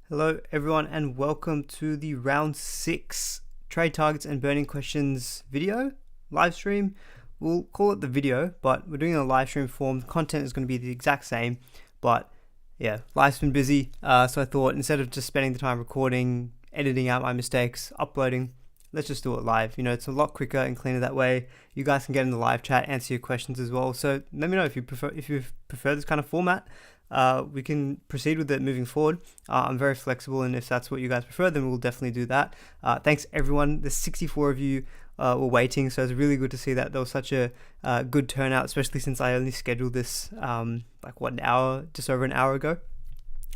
Hello everyone and welcome to the round 6 trade targets and burning questions video live stream. We'll call it the video, but we're doing it in a live stream form. The content is going to be the exact same, but yeah, life's been busy, so I thought instead of just spending the time recording, editing out my mistakes, uploading, let's just do it live. It's a lot quicker and cleaner that way. You guys can get in the live chat, answer your questions as well. So let me know if you prefer this kind of format. We can proceed with it moving forward. I'm very flexible, and if that's what you guys prefer, then we'll definitely do that. Thanks everyone. There's 64 of you were waiting, so it's really good to see that there was such a good turnout, especially since I only scheduled this just over an hour ago.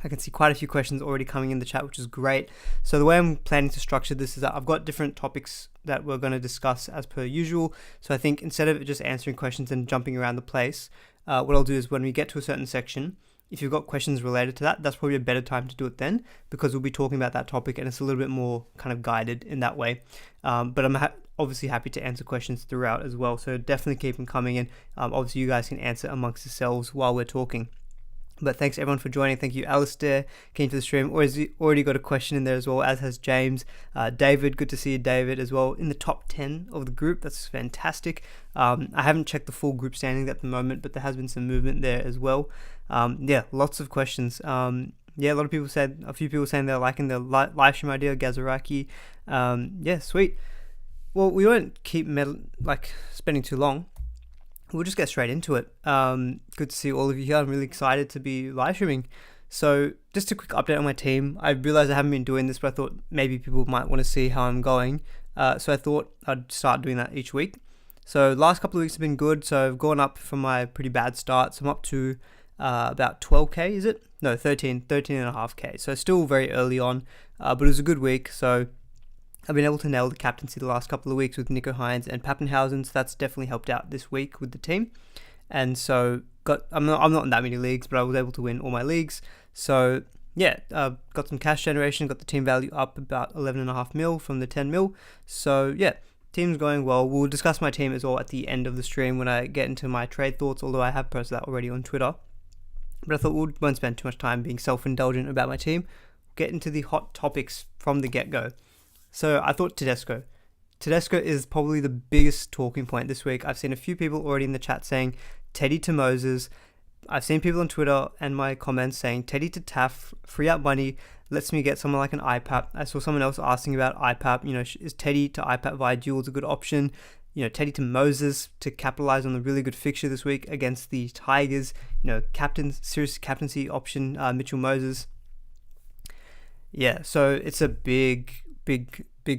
I can see quite a few questions already coming in the chat, which is great. So the way I'm planning to structure this is that I've got different topics that we're going to discuss as per usual. So I think instead of just answering questions and jumping around the place, what I'll do is when we get to a certain section, if you've got questions related to that, that's probably a better time to do it then, because we'll be talking about that topic and it's a little bit more kind of guided in that way. But I'm obviously happy to answer questions throughout as well. So definitely keep them coming in. Obviously you guys can answer amongst yourselves while we're talking. But thanks everyone for joining. Thank you, Alistair, came to the stream. Already got a question in there as well, as has James. David, good to see you, David, as well, in the top 10 of the group. That's fantastic. I haven't checked the full group standings at the moment, but there has been some movement there as well. Lots of questions. A few people saying they're liking the live stream idea, Gazaraki. Sweet. Well, we won't keep spending too long. We'll just get straight into it. Good to see all of you here. I'm really excited to be live streaming. So just a quick update on my team. I realized I haven't been doing this, but I thought maybe people might want to see how I'm going. So I thought I'd start doing that each week. So last couple of weeks have been good. So I've gone up from my pretty bad start. So I'm up to about 12k, is it? No, 13.5k. So still very early on, but it was a good week. So I've been able to nail the captaincy the last couple of weeks with Nico Hines and Pappenhausen, so that's definitely helped out this week with the team. And so I'm not in that many leagues, but I was able to win all my leagues. So got some cash generation, got the team value up about 11.5 mil from the 10 mil. So team's going well. We'll discuss my team as well at the end of the stream when I get into my trade thoughts, although I have posted that already on Twitter. But I thought we won't spend too much time being self-indulgent about my team. Get into the hot topics from the get-go. So I thought Tedesco. Tedesco is probably the biggest talking point this week. I've seen a few people already in the chat saying Teddy to Moses. I've seen people on Twitter and my comments saying Teddy to Taff, free up money, lets me get someone like an IPAP. I saw someone else asking about IPAP. Is Teddy to IPAP via duels a good option? Teddy to Moses to capitalize on the really good fixture this week against the Tigers. Serious captaincy option, Mitchell Moses. Yeah, so it's a big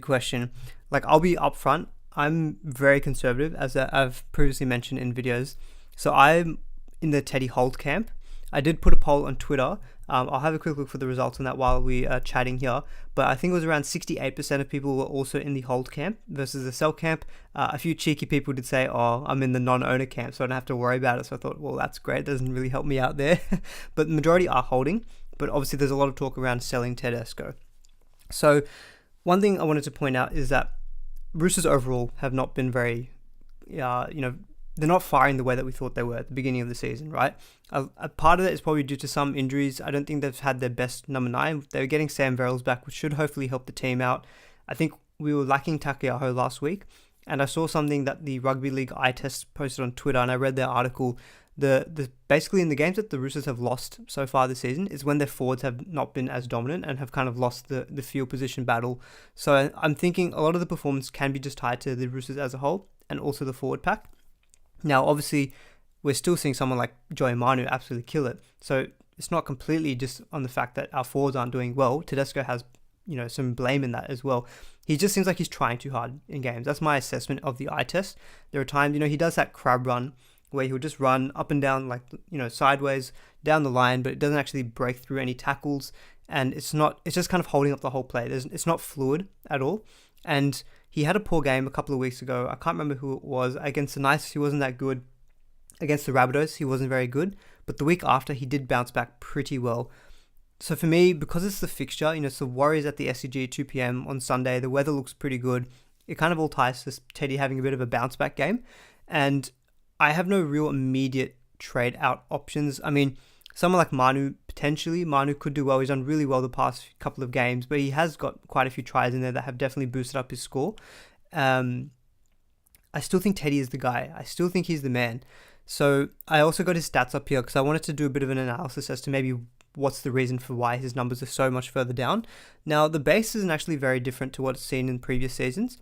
question. I'll be upfront. I'm very conservative, as I've previously mentioned in videos. So I'm in the Teddy hold camp. I did put a poll on Twitter. I'll have a quick look for the results on that while we are chatting here. But I think it was around 68% of people were also in the hold camp versus the sell camp. A few cheeky people did say, I'm in the non-owner camp, so I don't have to worry about it. So I thought, well, that's great. It doesn't really help me out there. But the majority are holding. But obviously there's a lot of talk around selling Tedesco. So one thing I wanted to point out is that Roosters overall have not been very, they're not firing the way that we thought they were at the beginning of the season, right? A part of that is probably due to some injuries. I don't think they've had their best number 9. They were getting Sam Verrills back, which should hopefully help the team out. I think we were lacking Takiaho last week, and I saw something that the Rugby League eye test posted on Twitter, and I read their article. Basically in the games that the Roosters have lost so far this season is when their forwards have not been as dominant and have kind of lost the field position battle. So I'm thinking a lot of the performance can be just tied to the Roosters as a whole and also the forward pack. Now, obviously, we're still seeing someone like Joey Manu absolutely kill it. So it's not completely just on the fact that our forwards aren't doing well. Tedesco has, some blame in that as well. He just seems like he's trying too hard in games. That's my assessment of the eye test. There are times, he does that crab run where he'll just run up and down, sideways down the line, but it doesn't actually break through any tackles. And it's just kind of holding up the whole play. It's not fluid at all. And he had a poor game a couple of weeks ago. I can't remember who it was. Against the Knights, he wasn't that good. Against the Rabbitohs, he wasn't very good. But the week after, he did bounce back pretty well. So for me, because it's the fixture, it's the Warriors at the SCG 2 p.m. on Sunday. The weather looks pretty good. It kind of all ties to Teddy having a bit of a bounce back game. And I have no real immediate trade out options. I mean, Someone like Manu, potentially. Manu could do well. He's done really well the past couple of games, but he has got quite a few tries in there that have definitely boosted up his score. I still think Teddy is the guy. I still think he's the man. So I also got his stats up here because I wanted to do a bit of an analysis as to maybe what's the reason for why his numbers are so much further down. Now, the base isn't actually very different to what's seen in previous seasons.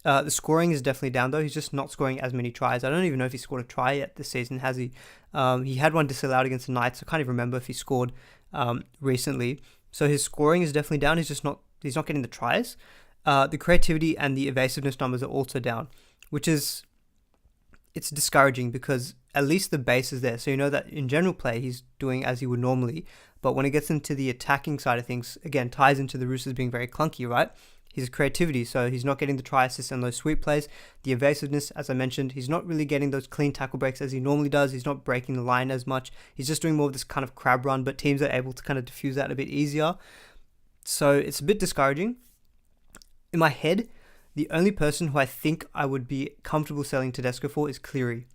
The scoring is definitely down, though. He's just not scoring as many tries. I don't even know if he scored a try yet this season, has he? He had one disallowed against the Knights. I can't even remember if he scored recently. So his scoring is definitely down. He's not getting the tries. The creativity and the evasiveness numbers are also down, which is, it's discouraging because at least the base is there. So you know that in general play, he's doing as he would normally. But when it gets into the attacking side of things, again, ties into the Roosters being very clunky, right? His creativity, so he's not getting the try assists and those sweep plays. The evasiveness, as I mentioned, he's not really getting those clean tackle breaks as he normally does. He's not breaking the line as much. He's just doing more of this kind of crab run, but teams are able to kind of diffuse that a bit easier. So it's a bit discouraging. In my head, the only person who I think I would be comfortable selling Tedesco for is Cleary.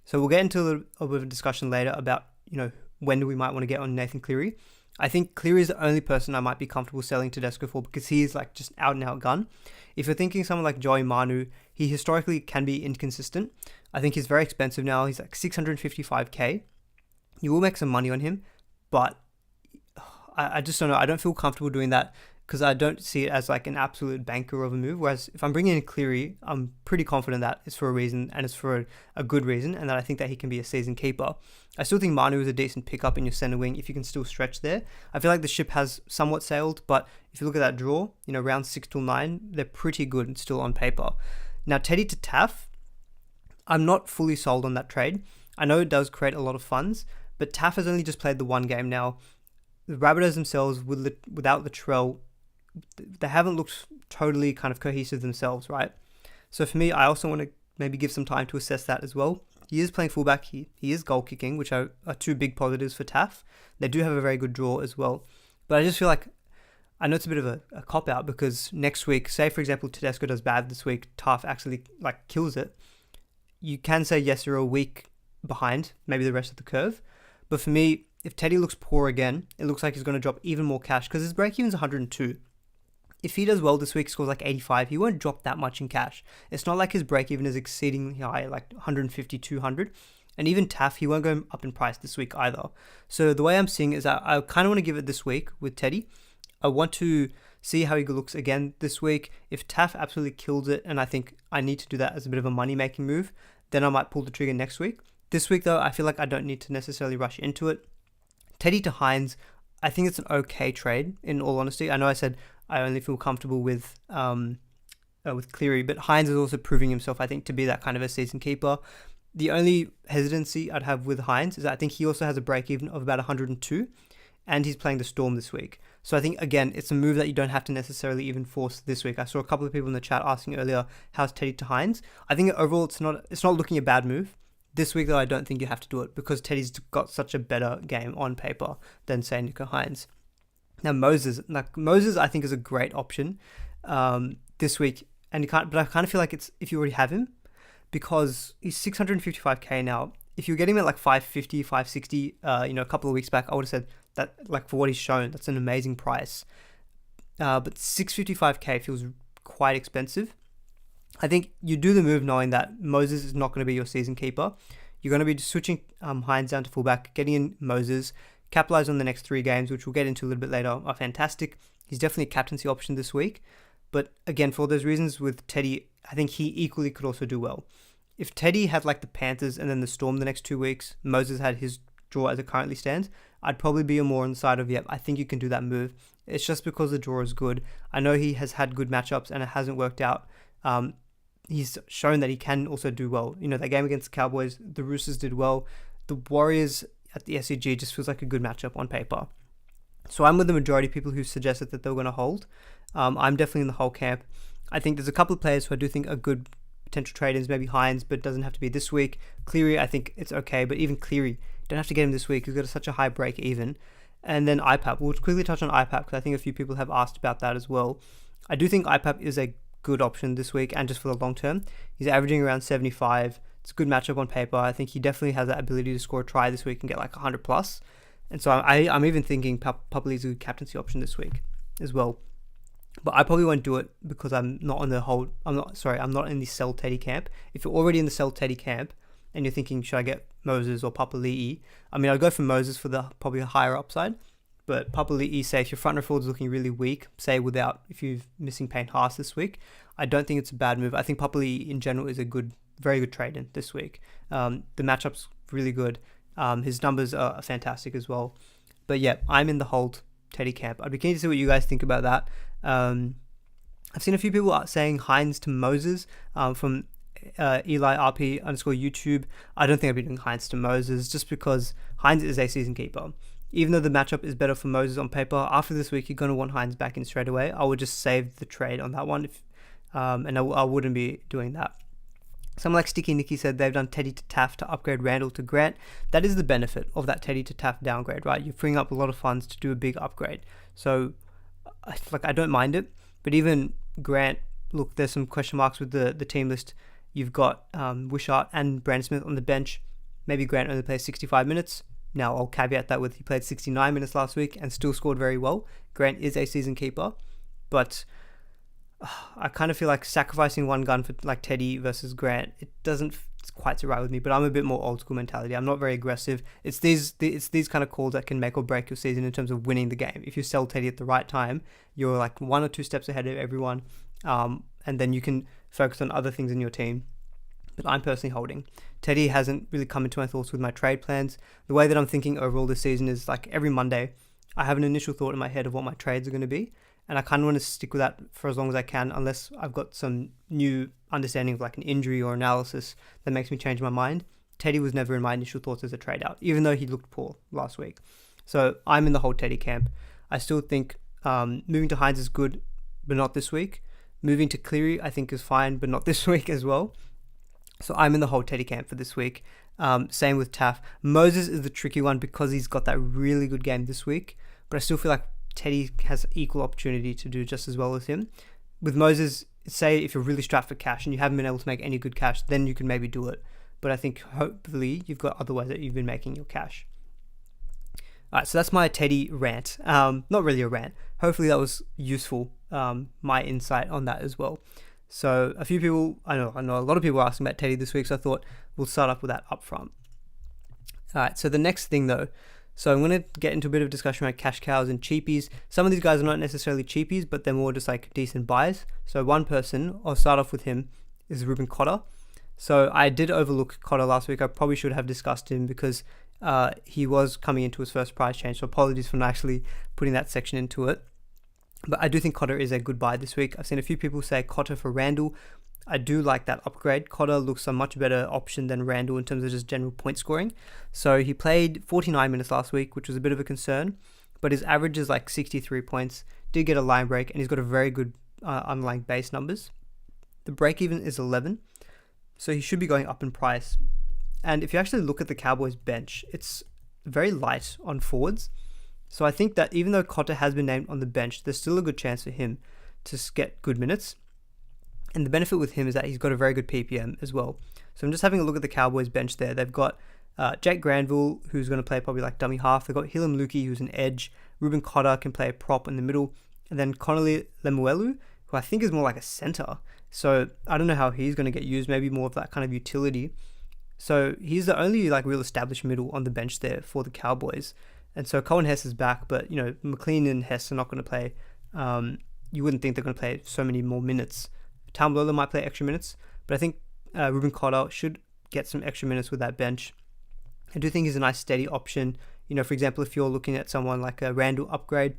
So we'll get into a little bit of a discussion later about, when we might want to get on Nathan Cleary. I think Cleary is the only person I might be comfortable selling Tedesco for because he is like just out and out gun. If you're thinking someone like Joey Manu, he historically can be inconsistent. I think he's very expensive now. He's like 655k. You will make some money on him, but I just don't know. I don't feel comfortable doing that because I don't see it as like an absolute banker of a move. Whereas if I'm bringing in Cleary, I'm pretty confident that it's for a reason and it's for a good reason, and that I think that he can be a season keeper. I still think Manu is a decent pickup in your center wing if you can still stretch there. I feel like the ship has somewhat sailed, but if you look at that draw, round 6 till 9, they're pretty good still on paper. Now, Teddy to Taff, I'm not fully sold on that trade. I know it does create a lot of funds, but Taff has only just played the one game now. The Rabbitohs themselves, without Latrell, they haven't looked totally kind of cohesive themselves, right? So for me, I also want to maybe give some time to assess that as well. He is playing fullback. He is goal kicking, which are two big positives for Taff. They do have a very good draw as well. But I just feel like, I know it's a bit of a cop-out because next week, say for example, Tedesco does bad this week, Taff actually kills it. You can say, yes, you're a week behind, maybe the rest of the curve. But for me, if Teddy looks poor again, it looks like he's going to drop even more cash because his break-even is 102. If he does well this week, scores like 85, he won't drop that much in cash. It's not like his break-even is exceedingly high, like 150, 200. And even Taff, he won't go up in price this week either. So the way I'm seeing it is that I kind of want to give it this week with Teddy. I want to see how he looks again this week. If Taff absolutely kills it, and I think I need to do that as a bit of a money-making move, then I might pull the trigger next week. This week, though, I feel like I don't need to necessarily rush into it. Teddy to Hines, I think it's an okay trade, in all honesty. I know I said I only feel comfortable with Cleary, but Hines is also proving himself, I think, to be that kind of a season keeper. The only hesitancy I'd have with Hines is that I think he also has a break-even of about 102, and he's playing the Storm this week. So I think, again, it's a move that you don't have to necessarily even force this week. I saw a couple of people in the chat asking earlier, how's Teddy to Hines? I think overall it's not looking a bad move. This week, though, I don't think you have to do it because Teddy's got such a better game on paper than, say, Nico Hines. Now, Moses, I think, is a great option this week, but I kind of feel like it's if you already have him, because he's 655k now. If you're getting him at like 550, 560, a couple of weeks back, I would have said that, like, for what he's shown, that's an amazing price. But 655k feels quite expensive. I think you do the move knowing that Moses is not going to be your season keeper. You're going to be switching Hines down to fullback, getting in Moses, capitalize on the next 3 games, which we'll get into a little bit later, are fantastic. He's definitely a captaincy option this week. But again, for all those reasons with Teddy, I think he equally could also do well. If Teddy had like the Panthers and then the Storm the next 2 weeks, Moses had his draw as it currently stands, I'd probably be more on the side of, I think you can do that move. It's just because the draw is good. I know he has had good matchups and it hasn't worked out. He's shown that he can also do well. That game against the Cowboys, the Roosters did well. The Warriors at the SCG just feels like a good matchup on paper. So I'm with the majority of people who suggested that they were going to hold. I'm definitely in the whole camp. I think there's a couple of players who I do think are good potential trade-ins, maybe Hines, but it doesn't have to be this week. Cleary, I think it's okay, but even Cleary, you don't have to get him this week. He's got such a high break even. And then IPAP. We'll quickly touch on IPAP because I think a few people have asked about that as well. I do think IPAP is a good option this week and just for the long term. He's averaging around 75. It's a good matchup on paper. I think he definitely has that ability to score a try this week and get like 100 plus. And so I'm even thinking Papali'i is a good captaincy option this week as well. But I probably won't do it because I'm not in the sell Teddy camp. If you're already in the sell Teddy camp and you're thinking, should I get Moses or Papali'i? I mean, I'd go for Moses for the probably a higher upside. But Papali'i, say if your front row forward is looking really weak, say if you're missing Payne Haas this week, I don't think it's a bad move. I think Papali'i in general is a very good trade in this week. The matchup's really good. His numbers are fantastic as well. But yeah, I'm in the hold Teddy camp. I'd be keen to see what you guys think about that. I've seen a few people saying Hines to Moses from Eli RP _ YouTube. I don't think I'd be doing Hines to Moses just because Hines is a season keeper. Even though the matchup is better for Moses on paper, after this week you're going to want Hines back in straight away. I would just save the trade on that one, and I wouldn't be doing that. Someone like Sticky Nicky said they've done Teddy to Taff to upgrade Randall to Grant. That is the benefit of that Teddy to Taff downgrade, right? You're freeing up a lot of funds to do a big upgrade. So, I don't mind it. But even Grant, look, there's some question marks with the team list. You've got Wishart and Brandon Smith on the bench. Maybe Grant only plays 65 minutes. Now, I'll caveat that with he played 69 minutes last week and still scored very well. Grant is a season keeper. But I kind of feel like sacrificing one gun for like Teddy versus Grant, it doesn't quite sit right with me. But I'm a bit more old school mentality. I'm not very aggressive. It's these kind of calls that can make or break your season in terms of winning the game. If you sell Teddy at the right time, you're like 1 or 2 steps ahead of everyone, and then you can focus on other things in your team. But I'm personally holding. Teddy hasn't really come into my thoughts with my trade plans. The way that I'm thinking overall this season is like every Monday, I have an initial thought in my head of what my trades are going to be. And I kind of want to stick with that for as long as I can, unless I've got some new understanding of like an injury or analysis that makes me change my mind. Teddy was never in my initial thoughts as a trade out, even though he looked poor last week. So I'm in the whole Teddy camp. I still think moving to Hines is good, but not this week. Moving to Cleary, I think is fine, but not this week as well. So I'm in the whole Teddy camp for this week. Same with Taff. Moses is the tricky one because he's got that really good game this week, but I still feel like Teddy has equal opportunity to do just as well as him. With Moses, say if you're really strapped for cash and you haven't been able to make any good cash, then you can maybe do it. But I think hopefully you've got other ways that you've been making your cash. Alright, so that's my Teddy rant. Not really a rant. Hopefully that was useful, my insight on that as well. So a few people, I know a lot of people are asking about Teddy this week, so I thought we'll start off with that up front. Alright, so the next thing though, so I'm going to get into a bit of discussion around cash cows and cheapies. Some of these guys are not necessarily cheapies, but they're more just like decent buys. So one person, I'll start off with him, is Ruben Cotter. So I did overlook Cotter last week. I probably should have discussed him because he was coming into his first price change. So apologies for not actually putting that section into it. But I do think Cotter is a good buy this week. I've seen a few people say Cotter for Randall. I do like that upgrade. Cotter looks a much better option than Randall in terms of just general point scoring. So he played 49 minutes last week, which was a bit of a concern, but his average is like 63 points, did get a line break, and he's got a very good underlying base numbers. The break even is 11, so he should be going up in price. And if you actually look at the Cowboys bench, it's very light on forwards. So I think that even though Cotter has been named on the bench, there's still a good chance for him to get good minutes. And the benefit with him is that he's got a very good PPM as well. So I'm just having a look at the Cowboys bench there. They've got Jake Granville, who's going to play probably like dummy half. They've got Hillam Lukey, who's an edge. Ruben Cotter can play a prop in the middle. And then Connolly Lemuelu, who I think is more like a center. So I don't know how he's going to get used. Maybe more of that kind of utility. So he's the only like real established middle on the bench there for the Cowboys. And so Cohen Hess is back, but you know McLean and Hess are not going to play. You wouldn't think they're going to play so many more minutes. Taumalola might play extra minutes, but I think Ruben Cotter should get some extra minutes with that bench. I do think he's a nice steady option. You know, for example, if you're looking at someone like a Randall upgrade,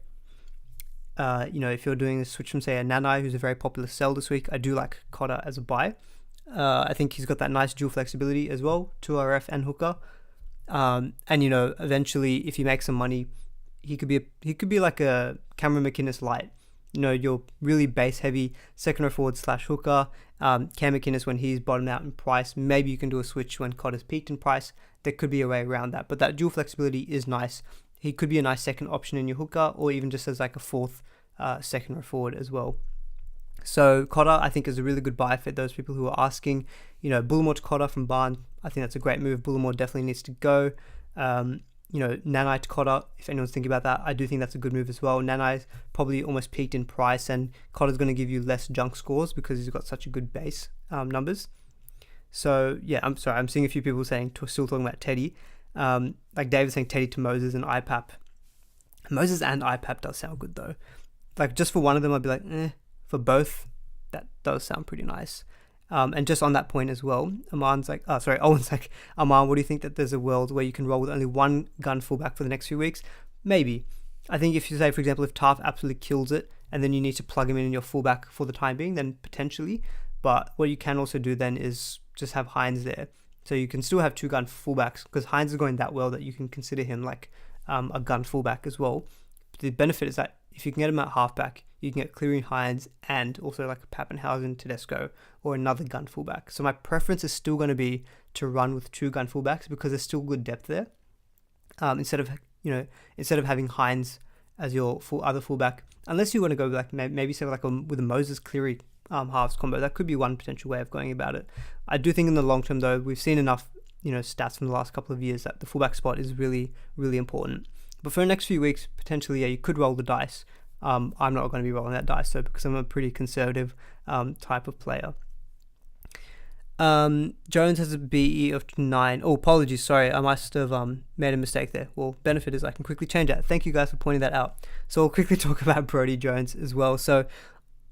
you know, if you're doing a switch from say a Nanai, who's a very popular sell this week, I do like Cotter as a buy. I think he's got that nice dual flexibility as well, 2RF and hooker. And you know, eventually, if he makes some money, he could be like a Cameron McInnes light. You know, you're really base heavy second row forward / hooker. Cam McInnes, when he's bottomed out in price, maybe you can do a switch when Cotter's peaked in price. There could be a way around that, but that dual flexibility is nice. He could be a nice second option in your hooker, or even just as like a fourth second row forward as well. So Cotter, I think, is a really good buy for those people who are asking. You know, Bullimore to Cotter from Barn, I think that's a great move. Bullimore definitely needs to go. Nanai to Cotter, if anyone's thinking about that, I do think that's a good move as well. Nanai's probably almost peaked in price, and Cotter's going to give you less junk scores because he's got such a good base numbers. So yeah, I'm sorry, I'm seeing a few people saying, still talking about Teddy. Like David saying Teddy to Moses and IPAP. Moses and IPAP does sound good though. Like just for one of them, I'd be like, For both, that does sound pretty nice. And just on that point as well, Owen's like, Aman, what do you think that there's a world where you can roll with only one gun fullback for the next few weeks? Maybe. I think if you say, for example, if Taff absolutely kills it and then you need to plug him in your fullback for the time being, then potentially. But what you can also do then is just have Hines there. So you can still have two gun fullbacks because Hines is going that well that you can consider him like a gun fullback as well. But the benefit is that if you can get him at halfback, you can get Cleary, Hines, and also like a Pappenhausen, Tedesco, or another gun fullback. So my preference is still going to be to run with two gun fullbacks because there's still good depth there. Instead of having Hines as your other fullback, unless you want to go like maybe say like with a Moses Cleary halves combo, that could be one potential way of going about it. I do think in the long term though, we've seen enough stats from the last couple of years that the fullback spot is really, really important. But for the next few weeks, potentially, you could roll the dice. I'm not going to be rolling that dice, though, because I'm a pretty conservative type of player. Jones has a BE of 9. Oh, apologies, sorry, I must have made a mistake there. Well, benefit is I can quickly change that. Thank you guys for pointing that out. So I'll quickly talk about Brodie Jones as well. So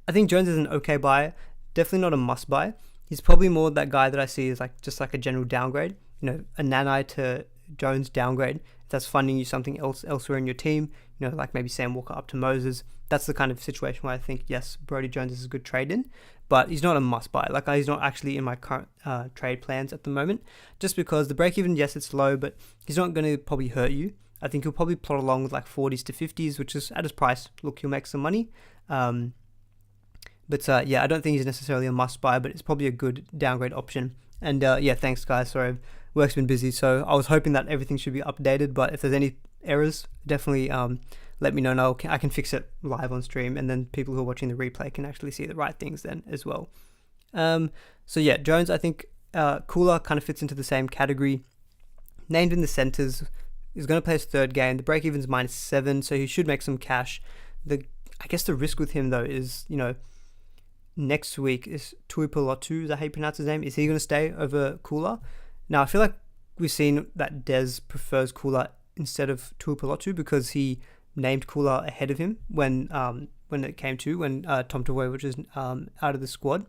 I think Jones is an okay buy, definitely not a must buy. He's probably more that guy that I see as like just like a general downgrade. A Nanai to Jones downgrade. If that's funding you something elsewhere in your team, like maybe Sam Walker up to Moses, that's the kind of situation where I think, yes, Brodie Jones is a good trade in, but he's not a must buy. Like he's not actually in my current trade plans at the moment, just because the break even, yes, it's low, but he's not going to probably hurt you. I think he'll probably plot along with like 40s to 50s, which is at his price. Look, he'll make some money. I don't think he's necessarily a must buy, but it's probably a good downgrade option. And thanks guys. Sorry, work's been busy, so I was hoping that everything should be updated, but if there's any errors, definitely let me know and I can fix it live on stream, and then people who are watching the replay can actually see the right things then as well. Jones, I think Cooler kind of fits into the same category. Named in the centres, he's going to play his third game. The break even's -7, so he should make some cash. I guess the risk with him though is, next week is Tuipulotu, is that how you pronounce his name? Is he going to stay over Cooler? Now, I feel like we've seen that Des prefers Cooler instead of Tuipulotu because he named Cooler ahead of him when Tom Tavoy was out of the squad.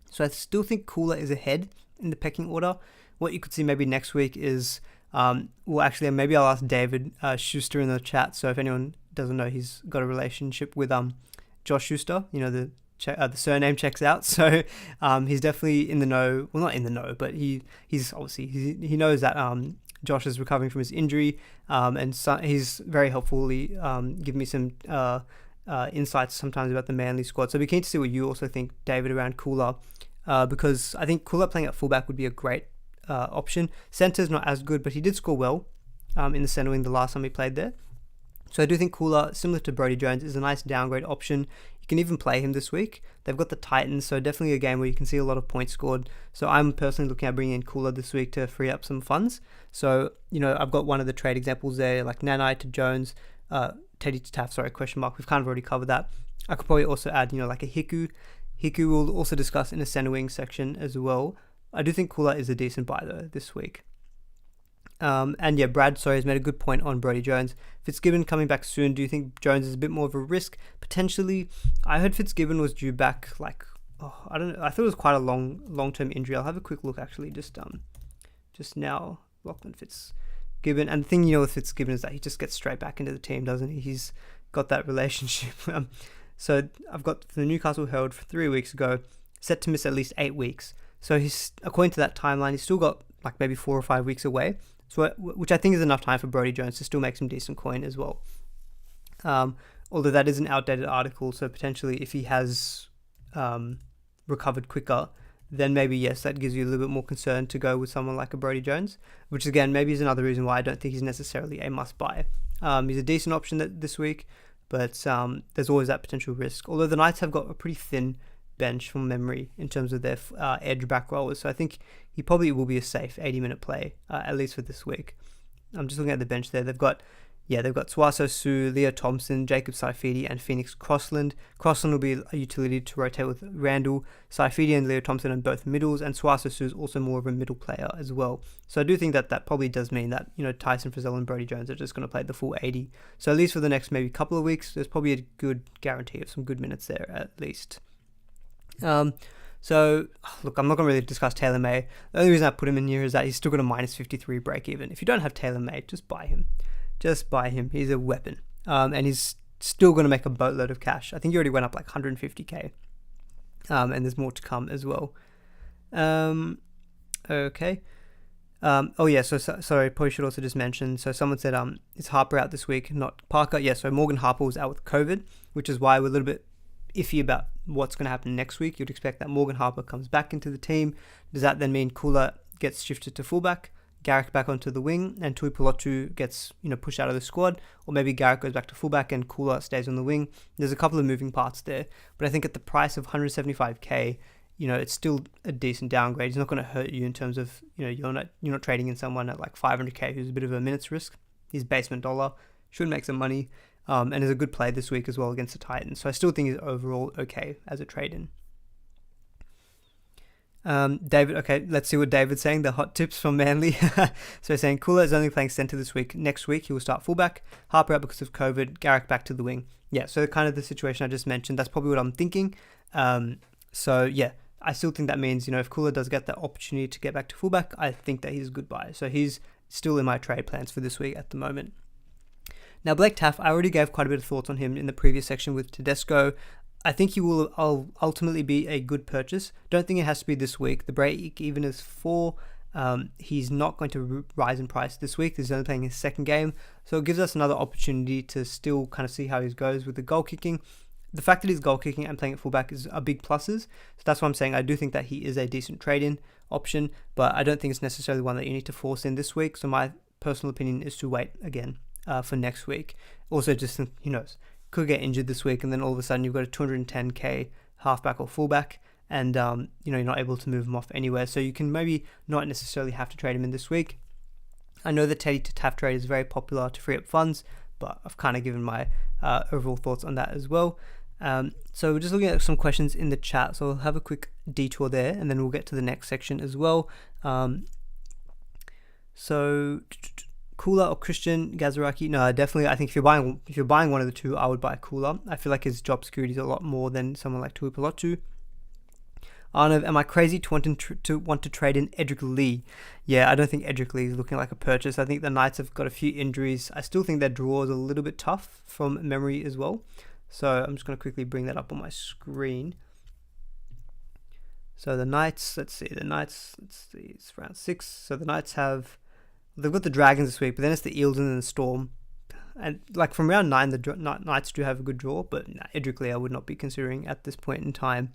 So I still think Cooler is ahead in the pecking order. What you could see maybe next week is, maybe I'll ask David Schuster in the chat. So if anyone doesn't know, he's got a relationship with Josh Schuster, the surname checks out, so he's definitely in the know. Well, not in the know, but he's obviously he knows that Josh is recovering from his injury, and so he's very helpfully given me some insights sometimes about the Manly squad. So we're keen to see what you also think, David, around Cooler, because I think Cooler playing at fullback would be a great option. Centre's not as good, but he did score well in the centre wing the last time he played there. So I do think Cooler, similar to Brodie Jones, is a nice downgrade option. You can even play him this week. They've got the Titans, so definitely a game where you can see a lot of points scored. So I'm personally looking at bringing in Cooler this week to free up some funds. So, I've got one of the trade examples there, like Nanai to Jones, Teddy to Taff, question mark. We've kind of already covered that. I could probably also add, like a Hiku. Hiku we'll also discuss in the center wing section as well. I do think Cooler is a decent buy though this week. Brad, has made a good point on Brodie Jones. Fitzgibbon coming back soon. Do you think Jones is a bit more of a risk? Potentially. I heard Fitzgibbon was due back I don't know. I thought it was quite a long-term injury. I'll have a quick look actually just now. Lachlan Fitzgibbon. And the thing with Fitzgibbon is that he just gets straight back into the team, doesn't he? He's got that relationship. So I've got the Newcastle Herald for 3 weeks ago, set to miss at least 8 weeks. So he's, according to that timeline, he's still got maybe 4 or 5 weeks away. So, which I think is enough time for Brodie Jones to still make some decent coin as well. Although that is an outdated article, so potentially if he has recovered quicker, then maybe yes, that gives you a little bit more concern to go with someone like a Brodie Jones, which again maybe is another reason why I don't think he's necessarily a must buy. He's a decent option this week, but there's always that potential risk. Although the Knights have got a pretty thin bench from memory in terms of their edge back rollers, so I think he probably will be a safe 80-minute play, at least for this week. I'm just looking at the bench there. They've got Suaso Su, Leo Thompson, Jacob Saifidi, and Phoenix Crossland. Crossland will be a utility to rotate with Randall. Saifidi and Leo Thompson are both middles, and Suaso Su is also more of a middle player as well. So I do think that probably does mean that, Tyson Frizzell and Brodie Jones are just going to play the full 80. So at least for the next maybe couple of weeks, there's probably a good guarantee of some good minutes there at least. So, look, I'm not going to really discuss Taylor May. The only reason I put him in here is that he's still got a minus 53 break even. If you don't have Taylor May, just buy him. Just buy him. He's a weapon. And he's still going to make a boatload of cash. I think he already went up like 150k. And there's more to come as well. Okay. Sorry, probably should also just mention. So someone said, is Harper out this week, not Parker? Yeah, so Morgan Harper was out with COVID, which is why we're a little bit iffy about what's going to happen next week. You'd expect that Morgan Harper comes back into the team. Does that then mean Kula gets shifted to fullback, Garrick back onto the wing, and Tui Pelotu gets pushed out of the squad? Or maybe Garrick goes back to fullback and Kula stays on the wing. There's a couple of moving parts there, but I think at the price of 175k, it's still a decent downgrade. It's not going to hurt you in terms of you're not trading in someone at like 500k who's a bit of a minutes risk. He's basement dollar, should make some money. And is a good play this week as well against the Titans. So I still think he's overall okay as a trade-in. David, okay, let's see what David's saying. The hot tips from Manly. So he's saying Kula is only playing centre this week. Next week he will start fullback. Harper out because of COVID. Garrick back to the wing. Yeah, so kind of the situation I just mentioned. That's probably what I'm thinking. So yeah, I still think that means, if Kula does get the opportunity to get back to fullback, I think that he's a good buy. So he's still in my trade plans for this week at the moment. Now, Blake Taaffe, I already gave quite a bit of thoughts on him in the previous section with Tedesco. I think he will ultimately be a good purchase. Don't think it has to be this week. The break even is 4. He's not going to rise in price this week. He's only playing his second game. So it gives us another opportunity to still kind of see how he goes with the goal kicking. The fact that he's goal kicking and playing at fullback is a big pluses. So that's why I'm saying I do think that he is a decent trade-in option, but I don't think it's necessarily one that you need to force in this week. So my personal opinion is to wait again for next week. Also, just, who knows, could get injured this week and then all of a sudden you've got a 210k halfback or fullback and you're not able to move him off anywhere. So you can maybe not necessarily have to trade him in this week. I know the Teddy to Taaffe trade is very popular to free up funds, but I've kind of given my overall thoughts on that as well. So we're just looking at some questions in the chat, so I'll have a quick detour there and then we'll get to the next section as well. So Kula or Christian Gazaraki? No, definitely. I think if you're buying one of the two, I would buy Kula. I feel like his job security is a lot more than someone like Tui Pelotu. Arnav, am I crazy to want to trade in Edric Lee? Yeah, I don't think Edric Lee is looking like a purchase. I think the Knights have got a few injuries. I still think their draw is a little bit tough from memory as well. So I'm just going to quickly bring that up on my screen. So the Knights, let's see, it's round 6. So the Knights they've got the Dragons this week, but then it's the Eels and then the Storm. And like from round 9, the Knights do have a good draw, but Edric Lee I would not be considering at this point in time.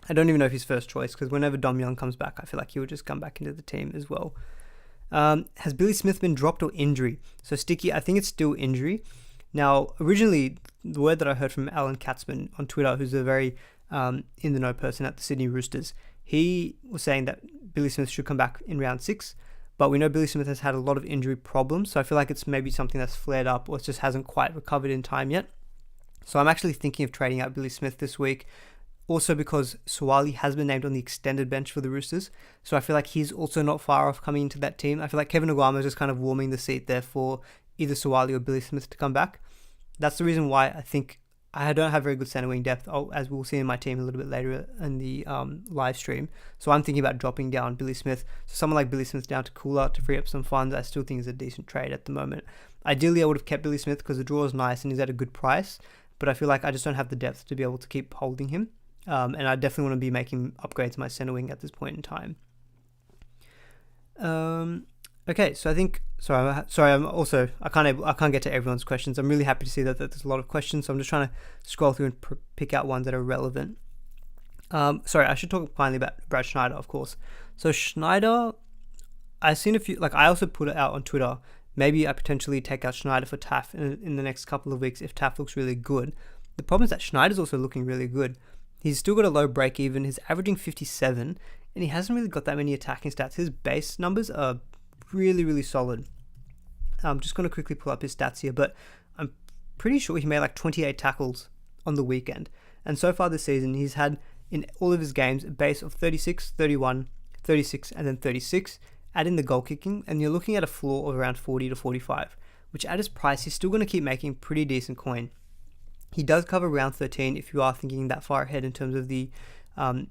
I don't even know if he's first choice, because whenever Dom Young comes back, I feel like he would just come back into the team as well. Has Billy Smith been dropped or injury? So Sticky, I think it's still injury. Now, originally, the word that I heard from Alan Katzman on Twitter, who's a very in-the-know person at the Sydney Roosters, he was saying that Billy Smith should come back in round 6, but we know Billy Smith has had a lot of injury problems, so I feel like it's maybe something that's flared up or it just hasn't quite recovered in time yet. So I'm actually thinking of trading out Billy Smith this week, also because Suwali has been named on the extended bench for the Roosters, so I feel like he's also not far off coming into that team. I feel like Kevin Oguama is just kind of warming the seat there for either Suwali or Billy Smith to come back. That's the reason why I think I don't have very good centre wing depth, as we'll see in my team a little bit later in the live stream. So I'm thinking about dropping down Billy Smith. So someone like Billy Smith down to Kula to free up some funds, I still think is a decent trade at the moment. Ideally, I would have kept Billy Smith because the draw is nice and he's at a good price, but I feel like I just don't have the depth to be able to keep holding him. And I definitely want to be making upgrades to my centre wing at this point in time. Okay, so I think I can't get to everyone's questions. I'm really happy to see that there's a lot of questions, so I'm just trying to scroll through and pick out ones that are relevant. I should talk finally about Brad Schneider, of course. So Schneider, I've seen a few, I also put it out on Twitter. Maybe I potentially take out Schneider for Taaffe in the next couple of weeks if Taaffe looks really good. The problem is that Schneider's also looking really good. He's still got a low break even. He's averaging 57, and he hasn't really got that many attacking stats. His base numbers are really, really solid. I'm just going to quickly pull up his stats here, but I'm pretty sure he made like 28 tackles on the weekend. And so far this season, he's had in all of his games a base of 36, 31, 36, and then 36. Add in the goal kicking, and you're looking at a floor of around 40 to 45, which at his price, he's still going to keep making pretty decent coin. He does cover round 13 if you are thinking that far ahead in terms of the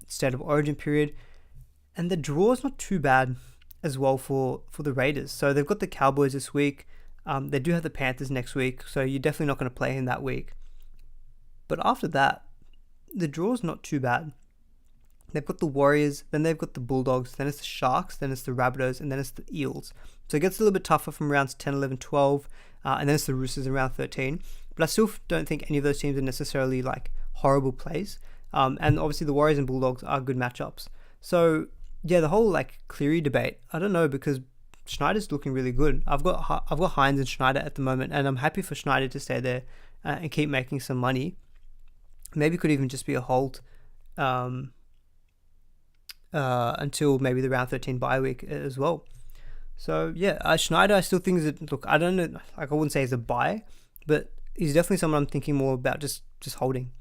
State of Origin period. And the draw is not too bad as well for the Raiders. So they've got the Cowboys this week. They do have the Panthers next week, so you're definitely not going to play him that week. But after that, the draw is not too bad. They've got the Warriors, then they've got the Bulldogs, then it's the Sharks, then it's the Rabbitohs, and then it's the Eels. So it gets a little bit tougher from rounds 10, 11, 12, and then it's the Roosters in round 13. But I still don't think any of those teams are necessarily like horrible plays. And obviously the Warriors and Bulldogs are good matchups. So yeah, the whole like Cleary debate, I don't know, because Schneider's looking really good. I've got Hines and Schneider at the moment, and I'm happy for Schneider to stay there and keep making some money. Maybe could even just be a hold until maybe the round 13 bye week as well. So yeah, Schneider, I still think I don't know, like I wouldn't say he's a buy, but he's definitely someone I'm thinking more about just holding.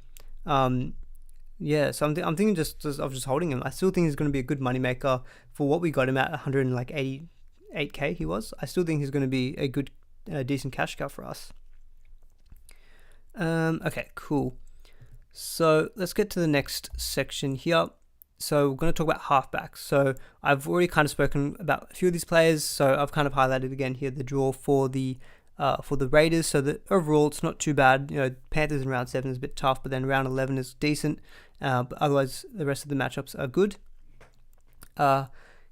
Yeah, so I'm thinking just holding him. I still think he's going to be a good moneymaker for what we got him at 188k. He was. I still think he's going to be a good, decent cash cow for us. Okay, cool. So let's get to the next section here. So we're going to talk about halfbacks. So I've already kind of spoken about a few of these players. So I've kind of highlighted again here the draw for the Raiders. So that overall it's not too bad. You know, Panthers in round 7 is a bit tough, but then round 11 is decent. But otherwise the rest of the matchups are good.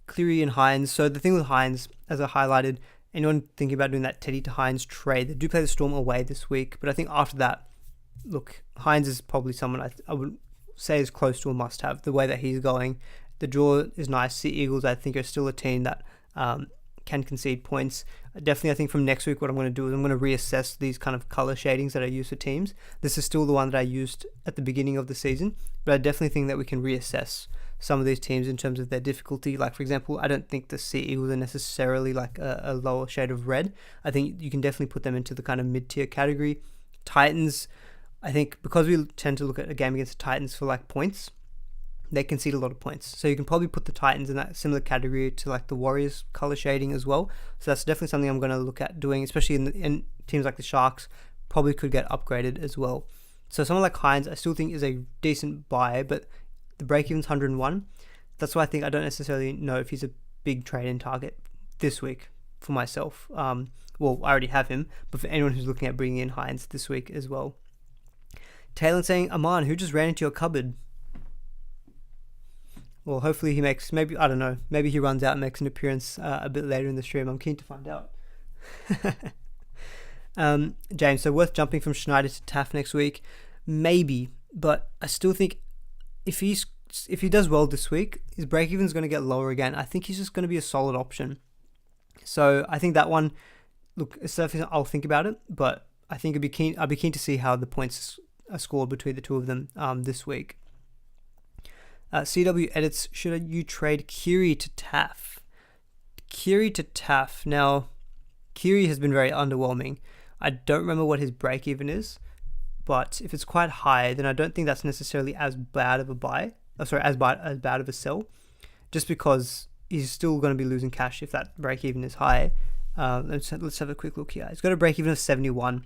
Cleary and Hines. So the thing with Hines, as I highlighted, anyone thinking about doing that Teddy to Hines trade, they do play the Storm away this week. But I think after that, look, Hines is probably someone I would say is close to a must-have. The way that he's going, the draw is nice. Sea Eagles, I think, are still a team that can concede points. Definitely, I think from next week, what I'm going to do is I'm going to reassess these kind of color shadings that I use for teams. This is still the one that I used at the beginning of the season, but I definitely think that we can reassess some of these teams in terms of their difficulty. Like, for example, I don't think the Sea Eagles are necessarily like a lower shade of red. I think you can definitely put them into the kind of mid-tier category. Titans, I think because we tend to look at a game against the Titans for like points, they concede a lot of points. So you can probably put the Titans in that similar category to like the Warriors color shading as well. So that's definitely something I'm going to look at doing, especially in teams like the Sharks, probably could get upgraded as well. So someone like Hines, I still think is a decent buy, but the break-even's 101. That's why I think I don't necessarily know if he's a big trade-in target this week for myself. Well, I already have him, but for anyone who's looking at bringing in Hines this week as well. Taylor saying, Aman, who just ran into your cupboard? Well, hopefully he makes, maybe, I don't know, maybe he runs out and makes an appearance a bit later in the stream. I'm keen to find out. James, so worth jumping from Schneider to Taff next week? Maybe, but I still think if he does well this week, his break-even is going to get lower again. I think he's just going to be a solid option. So I think that one, look, I'll think about it, but I think I'd be keen to see how the points are scored between the two of them this week. CW edits, should you trade Cleary to Taff? Cleary to Taff. Now, Cleary has been very underwhelming. I don't remember what his break-even is, but if it's quite high, then I don't think that's necessarily as bad of a buy. As bad of a sell, just because he's still going to be losing cash if that break-even is high. Let's have a quick look here. He's got a break-even of 71.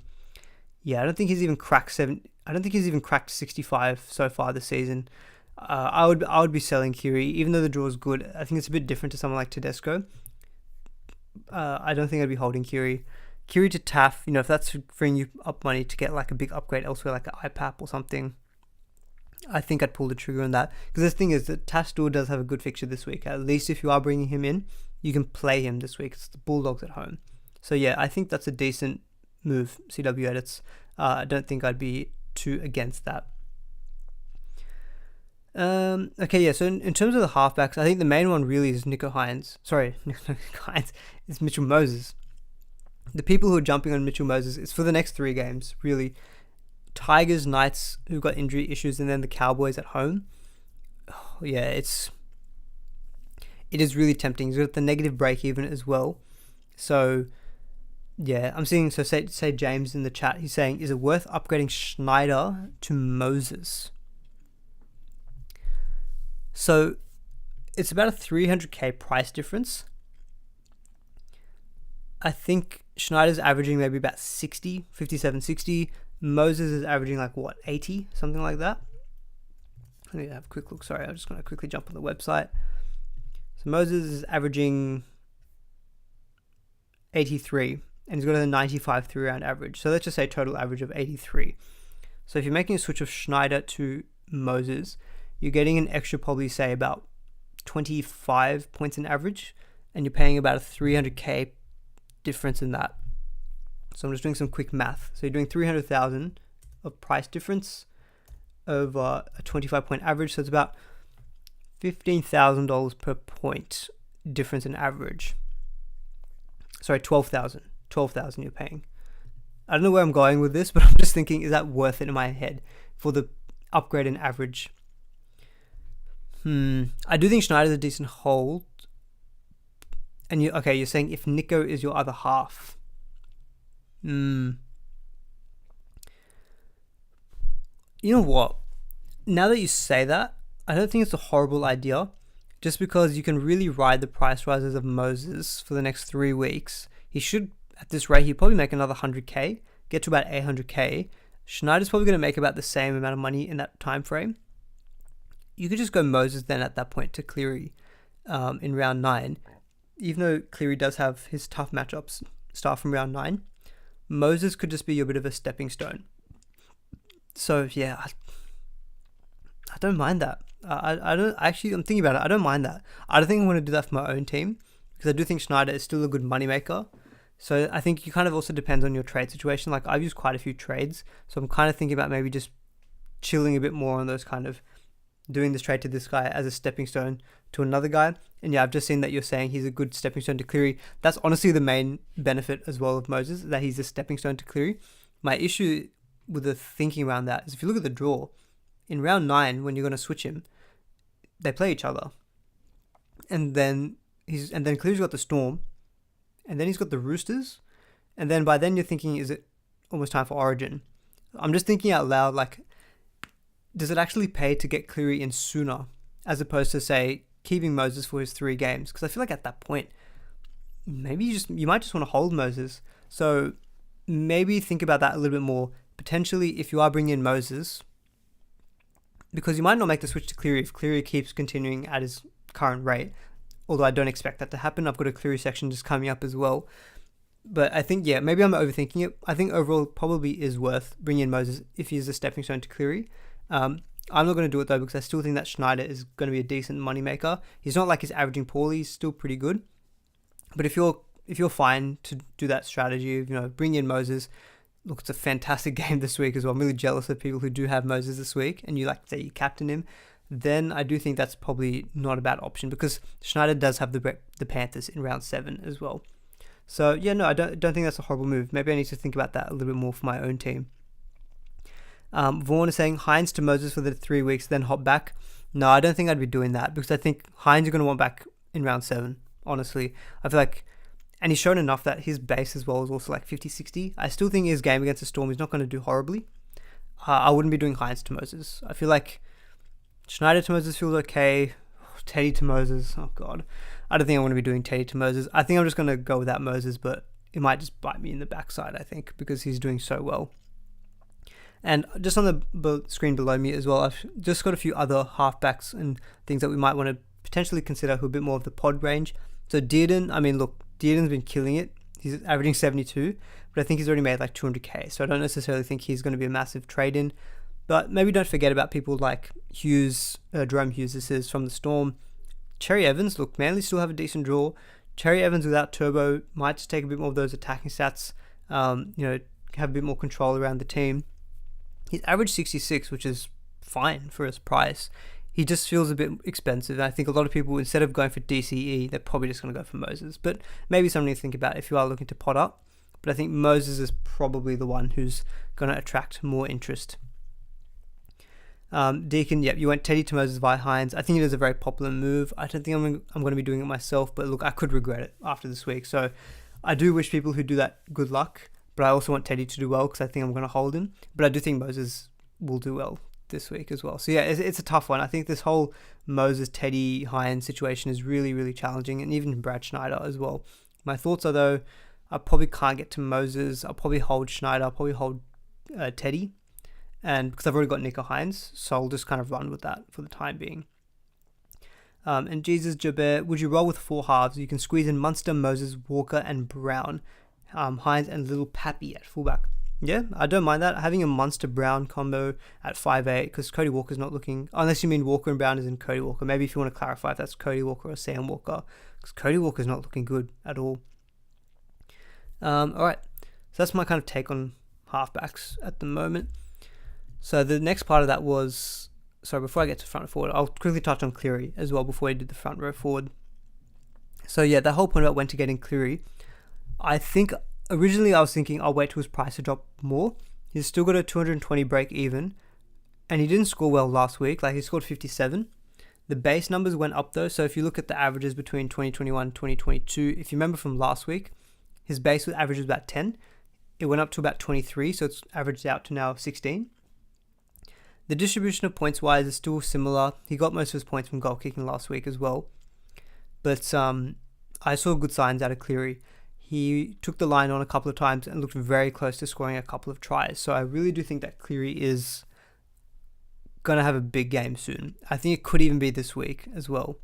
Yeah, I don't think he's even cracked 65 so far this season. I would be selling Cleary, even though the draw is good. I think it's a bit different to someone like Tedesco. I don't think I'd be holding Cleary. Cleary to Taff, if that's freeing you up money to get like a big upgrade elsewhere, like an IPAP or something, I think I'd pull the trigger on that. Because the thing is that Taff still does have a good fixture this week. At least if you are bringing him in, you can play him this week. It's the Bulldogs at home. So yeah, I think that's a decent move, CW edits. I don't think I'd be too against that. Okay, yeah, so in terms of the halfbacks, I think the main one really is Nico Hines. Sorry, Nico Hines. It's Mitchell Moses. The people who are jumping on Mitchell Moses, it's for the next 3 games, really. Tigers, Knights, who've got injury issues, and then the Cowboys at home. Oh, yeah, it is really tempting. He's got the negative break even as well. So Yeah, I'm seeing, so say James in the chat, he's saying, is it worth upgrading Schneider to Moses? So it's about a 300k price difference. I think Schneider's averaging maybe about 60, 57, 60. Moses is averaging like what, 80, something like that. Let me have a quick look. Sorry, I'm just going to quickly jump on the website. So Moses is averaging 83, and he's got a 95 3-round average. So let's just say total average of 83. So if you're making a switch of Schneider to Moses, you're getting an extra, probably say about 25 points in average, and you're paying about a 300k difference in that. So I'm just doing some quick math. So you're doing 300,000 of price difference over a 25-point average. So it's about $15,000 per point difference in average. Sorry, 12,000 you're paying. I don't know where I'm going with this, but I'm just thinking, is that worth it in my head for the upgrade in average? I do think Schneider's a decent hold. And you're saying if Nico is your other half. You know what? Now that you say that, I don't think it's a horrible idea. Just because you can really ride the price rises of Moses for the next 3 weeks. He should, at this rate, he'll probably make another 100k, get to about 800k. Schneider's probably going to make about the same amount of money in that time frame. You could just go Moses then at that point to Cleary in round 9. Even though Cleary does have his tough matchups start from round 9, Moses could just be a bit of a stepping stone. So yeah, I don't mind that. I don't actually. I'm thinking about it. I don't mind that. I don't think I'm going to do that for my own team because I do think Schneider is still a good moneymaker. So I think you kind of also depends on your trade situation. Like I've used quite a few trades, so I'm kind of thinking about maybe just chilling a bit more on those kind of doing this trade to this guy as a stepping stone to another guy. And yeah, I've just seen that you're saying he's a good stepping stone to Cleary. That's honestly the main benefit as well of Moses, that he's a stepping stone to Cleary. My issue with the thinking around that is if you look at the draw, in round 9, when you're going to switch him, they play each other. And then Cleary's got the Storm, and then he's got the Roosters, and then by then you're thinking, is it almost time for Origin? I'm just thinking out loud, like, does it actually pay to get Cleary in sooner as opposed to, say, keeping Moses for his 3 games? Because I feel like at that point, maybe you might just want to hold Moses. So maybe think about that a little bit more. Potentially, if you are bringing in Moses, because you might not make the switch to Cleary if Cleary keeps continuing at his current rate, although I don't expect that to happen. I've got a Cleary section just coming up as well. But I think, yeah, maybe I'm overthinking it. I think overall it probably is worth bringing in Moses if he's a stepping stone to Cleary. I'm not going to do it though because I still think that Schneider is going to be a decent moneymaker. He's not like he's averaging poorly. He's still pretty good. But if you're fine to do that strategy of, bring in Moses, look, it's a fantastic game this week as well. I'm really jealous of people who do have Moses this week and you say you captain him. Then I do think that's probably not a bad option because Schneider does have the Panthers in round 7 as well. So yeah, no, I don't think that's a horrible move. Maybe I need to think about that a little bit more for my own team. Vaughan is saying Hines to Moses for the 3 weeks, then hop back. No, I don't think I'd be doing that because I think Hines are going to want back in round 7, honestly. I feel like, and he's shown enough that his base as well is also like 50-60. I still think his game against the Storm is not going to do horribly. I wouldn't be doing Hines to Moses. I feel like Schneider to Moses feels okay. Teddy to Moses, oh god. I don't think I'm going to be doing Teddy to Moses. I think I'm just going to go without Moses, but it might just bite me in the backside, I think, because he's doing so well. And just on the screen below me as well, I've just got a few other halfbacks and things that we might want to potentially consider who are a bit more of the pod range. So Dearden, Dearden's been killing it. He's averaging 72, but I think he's already made like 200k. So I don't necessarily think he's going to be a massive trade-in. But maybe don't forget about people like Hughes, Jerome Hughes, this is from the Storm. Cherry Evans, look, Manly still have a decent draw. Cherry Evans without Turbo might just take a bit more of those attacking stats, have a bit more control around the team. He's averaged 66, which is fine for his price. He just feels a bit expensive. I think a lot of people, instead of going for DCE, they're probably just going to go for Moses. But maybe something to think about if you are looking to pot up. But I think Moses is probably the one who's going to attract more interest. Deacon, yep, you went Teddy to Moses via Hines. I think it is a very popular move. I don't think I'm going to be doing it myself, but look, I could regret it after this week. So I do wish people who do that good luck, but I also want Teddy to do well because I think I'm going to hold him. But I do think Moses will do well this week as well. So yeah, it's a tough one. I think this whole Moses, Teddy, Hines situation is really, really challenging, and even Brad Schneider as well. My thoughts are, though, I probably can't get to Moses. I'll probably hold Schneider. I'll probably hold Teddy, and because I've already got Nico Hines, so I'll just kind of run with that for the time being. And Jesus Jabir, would you roll with 4 halves? You can squeeze in Munster, Moses, Walker, and Brown. Hines and Little Pappy at fullback. Yeah, I don't mind that. Having a Munster-Brown combo at 5'8", because Cody Walker's not looking... Unless you mean Walker and Brown is in Cody Walker. Maybe if you want to clarify if that's Cody Walker or Sam Walker. Because Cody Walker's not looking good at all. Alright, so that's my kind of take on halfbacks at the moment. So the next part of that was... Sorry, before I get to front row forward, I'll quickly touch on Cleary as well before I did the front row forward. So yeah, the whole point about when to get in Cleary, I think... Originally, I was thinking I'll wait till his price to drop more. He's still got a 220 break even, and he didn't score well last week. Like, he scored 57. The base numbers went up though, so if you look at the averages between 2021 and 2022, if you remember from last week, his base average was about 10. It went up to about 23, so it's averaged out to now 16. The distribution of points wise is still similar. He got most of his points from goal kicking last week as well. But I saw good signs out of Cleary. He took the line on a couple of times and looked very close to scoring a couple of tries. So I really do think that Cleary is going to have a big game soon. I think it could even be this week as well,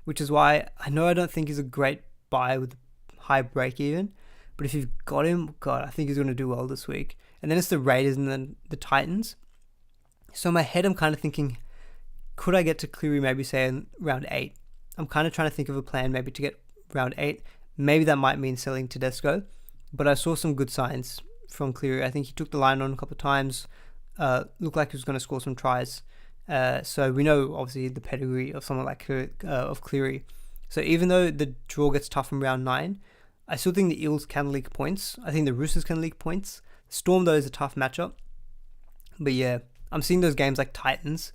which is why I know I don't think he's a great buy with high break even, but if you've got him, God, I think he's going to do well this week. And then it's the Raiders and then the Titans. So in my head, I'm kind of thinking, could I get to Cleary maybe say in round 8? I'm kind of trying to think of a plan maybe to get round 8. Maybe that might mean selling Tedesco, but I saw some good signs from Cleary. I think he took the line on a couple of times, looked like he was going to score some tries. So we know, obviously, the pedigree of someone like of Cleary. So even though the draw gets tough from round 9, I still think the Eels can leak points. I think the Roosters can leak points. Storm, though, is a tough matchup. But yeah, I'm seeing those games like Titans.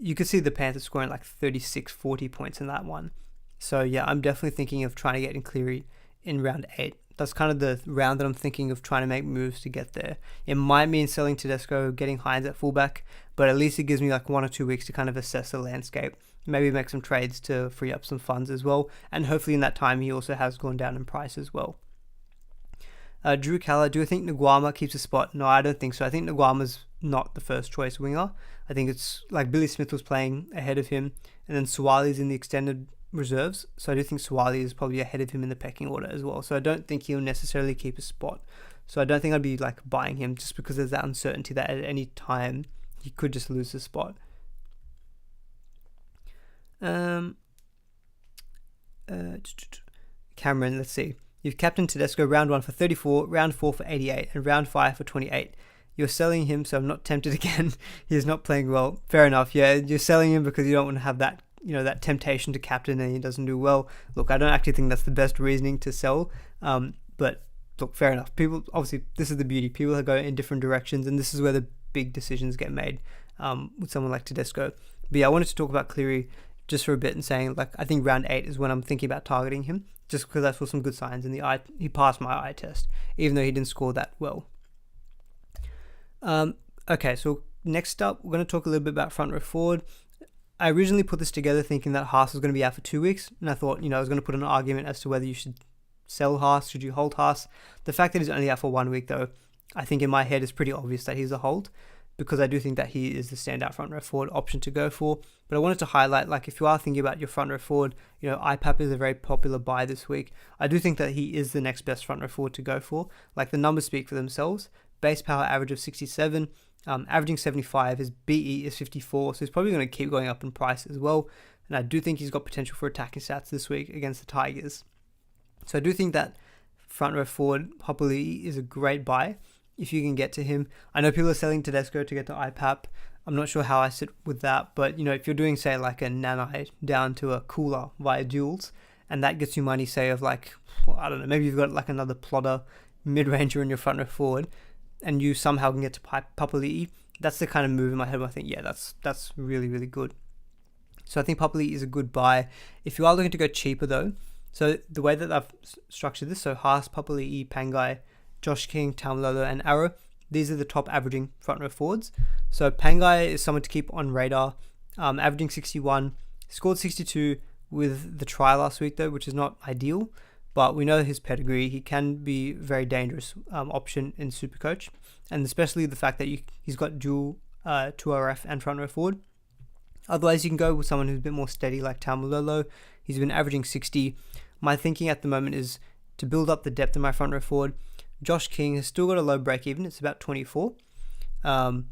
You could see the Panthers scoring like 36, 40 points in that one. So yeah, I'm definitely thinking of trying to get in Cleary in round 8. That's kind of the round that I'm thinking of trying to make moves to get there. It might mean selling Tedesco, getting Hines at fullback, but at least it gives me like 1 or 2 weeks to kind of assess the landscape. Maybe make some trades to free up some funds as well. And hopefully in that time, he also has gone down in price as well. Drew Keller, do I think Nguama keeps a spot? No, I don't think so. I think Nguama's not the first choice winger. I think it's like Billy Smith was playing ahead of him, and then Suwali's in the extended reserves, so I do think Suwali is probably ahead of him in the pecking order as well, so I don't think he'll necessarily keep a spot. So I don't think I'd be like buying him just because there's that uncertainty that at any time he could just lose the spot. Cameron, let's see. You've captained Tedesco round 1 for 34, round 4 for 88, and round 5 for 28. You're selling him, so I'm not tempted again. He's not playing well. Fair enough. Yeah, you're selling him because you don't want to have that, that temptation to captain and he doesn't do well. Look, I don't actually think that's the best reasoning to sell. But look, fair enough. People, obviously, this is the beauty. People go in different directions, and this is where the big decisions get made with someone like Tedesco. But yeah, I wanted to talk about Cleary just for a bit and saying, like, I think round 8 is when I'm thinking about targeting him, just because I saw some good signs in the eye. He passed my eye test, even though he didn't score that well. Okay, so next up, we're going to talk a little bit about front row forward. I originally put this together thinking that Haas was going to be out for 2 weeks, and I thought, I was going to put an argument as to whether you should sell Haas, should you hold Haas. The fact that he's only out for 1 week, though, I think in my head is pretty obvious that he's a hold, because I do think that he is the standout front row forward option to go for. But I wanted to highlight, like, if you are thinking about your front row forward, IPAP is a very popular buy this week. I do think that he is the next best front row forward to go for. Like, the numbers speak for themselves. Base power average of 67, averaging 75. His BE is 54, so he's probably going to keep going up in price as well. And I do think he's got potential for attacking stats this week against the Tigers. So I do think that front row forward Popoli is a great buy if you can get to him. I know people are selling Tedesco to get to IPAP. I'm not sure how I sit with that, but if you're doing, say, like a Nanai down to a Cooler via duels, and that gets you money, say, of like, I don't know, maybe you've got like another plotter mid-ranger in your front row forward, and you somehow can get to Papali'i, that's the kind of move in my head where I think, yeah, that's really, really good. So I think Papali'i is a good buy. If you are looking to go cheaper, though, So the way that I've structured this, so Haas, Papali'i, Pangai, Josh King, Taumalolo, and Arrow, these are the top averaging front row forwards. So Pangai is someone to keep on radar, averaging 61, scored 62 with the try last week though, which is not ideal, but we know his pedigree. He can be a very dangerous option in SuperCoach, and especially the fact that he's got dual 2RF and front row forward. Otherwise, you can go with someone who's a bit more steady like Taumalolo. He's been averaging 60. My thinking at the moment is to build up the depth in my front row forward. Josh King has still got a low break even. It's about 24. So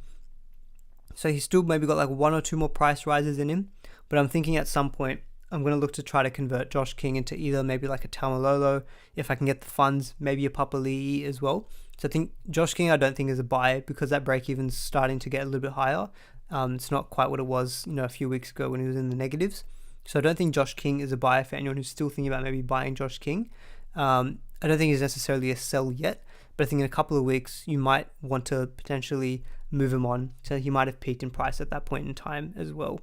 he's still maybe got like 1 or 2 more price rises in him. But I'm thinking at some point, I'm going to look to try to convert Josh King into either maybe like a Taumalolo, if I can get the funds, maybe a Papali'i as well. So I think Josh King I don't think is a buy because that break even's starting to get a little bit higher. It's not quite what it was, a few weeks ago when he was in the negatives. So I don't think Josh King is a buy for anyone who's still thinking about maybe buying Josh King. I don't think he's necessarily a sell yet, but I think in a couple of weeks you might want to potentially move him on. So he might have peaked in price at that point in time as well.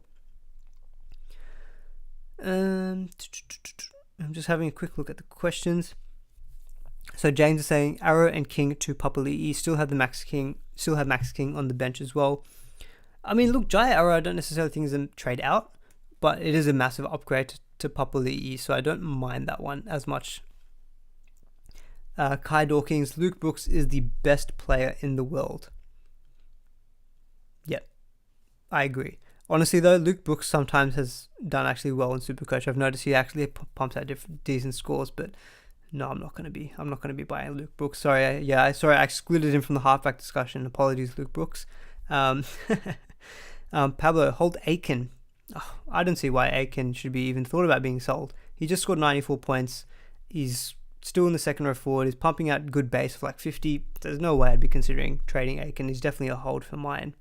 I'm just having a quick look at the questions. So James is saying Arrow and King to Papali'i, still have Max King on the bench as well. I mean, look, Jai Arrow I don't necessarily think is a trade out, but it is a massive upgrade to Papali'i, so I don't mind that one as much. Kai Dawkins, Luke Brooks is the best player in the world. Yep, I agree. Honestly though, Luke Brooks sometimes has done actually well in SuperCoach. I've noticed he actually pumps out decent scores, but no, I'm not going to be buying Luke Brooks. Sorry, I excluded him from the halfback discussion. Apologies, Luke Brooks. Pablo, hold Aiken. Oh, I don't see why Aiken should be even thought about being sold. He just scored 94 points. He's still in the second row forward. He's pumping out good base of like 50. There's no way I'd be considering trading Aiken. He's definitely a hold for mine.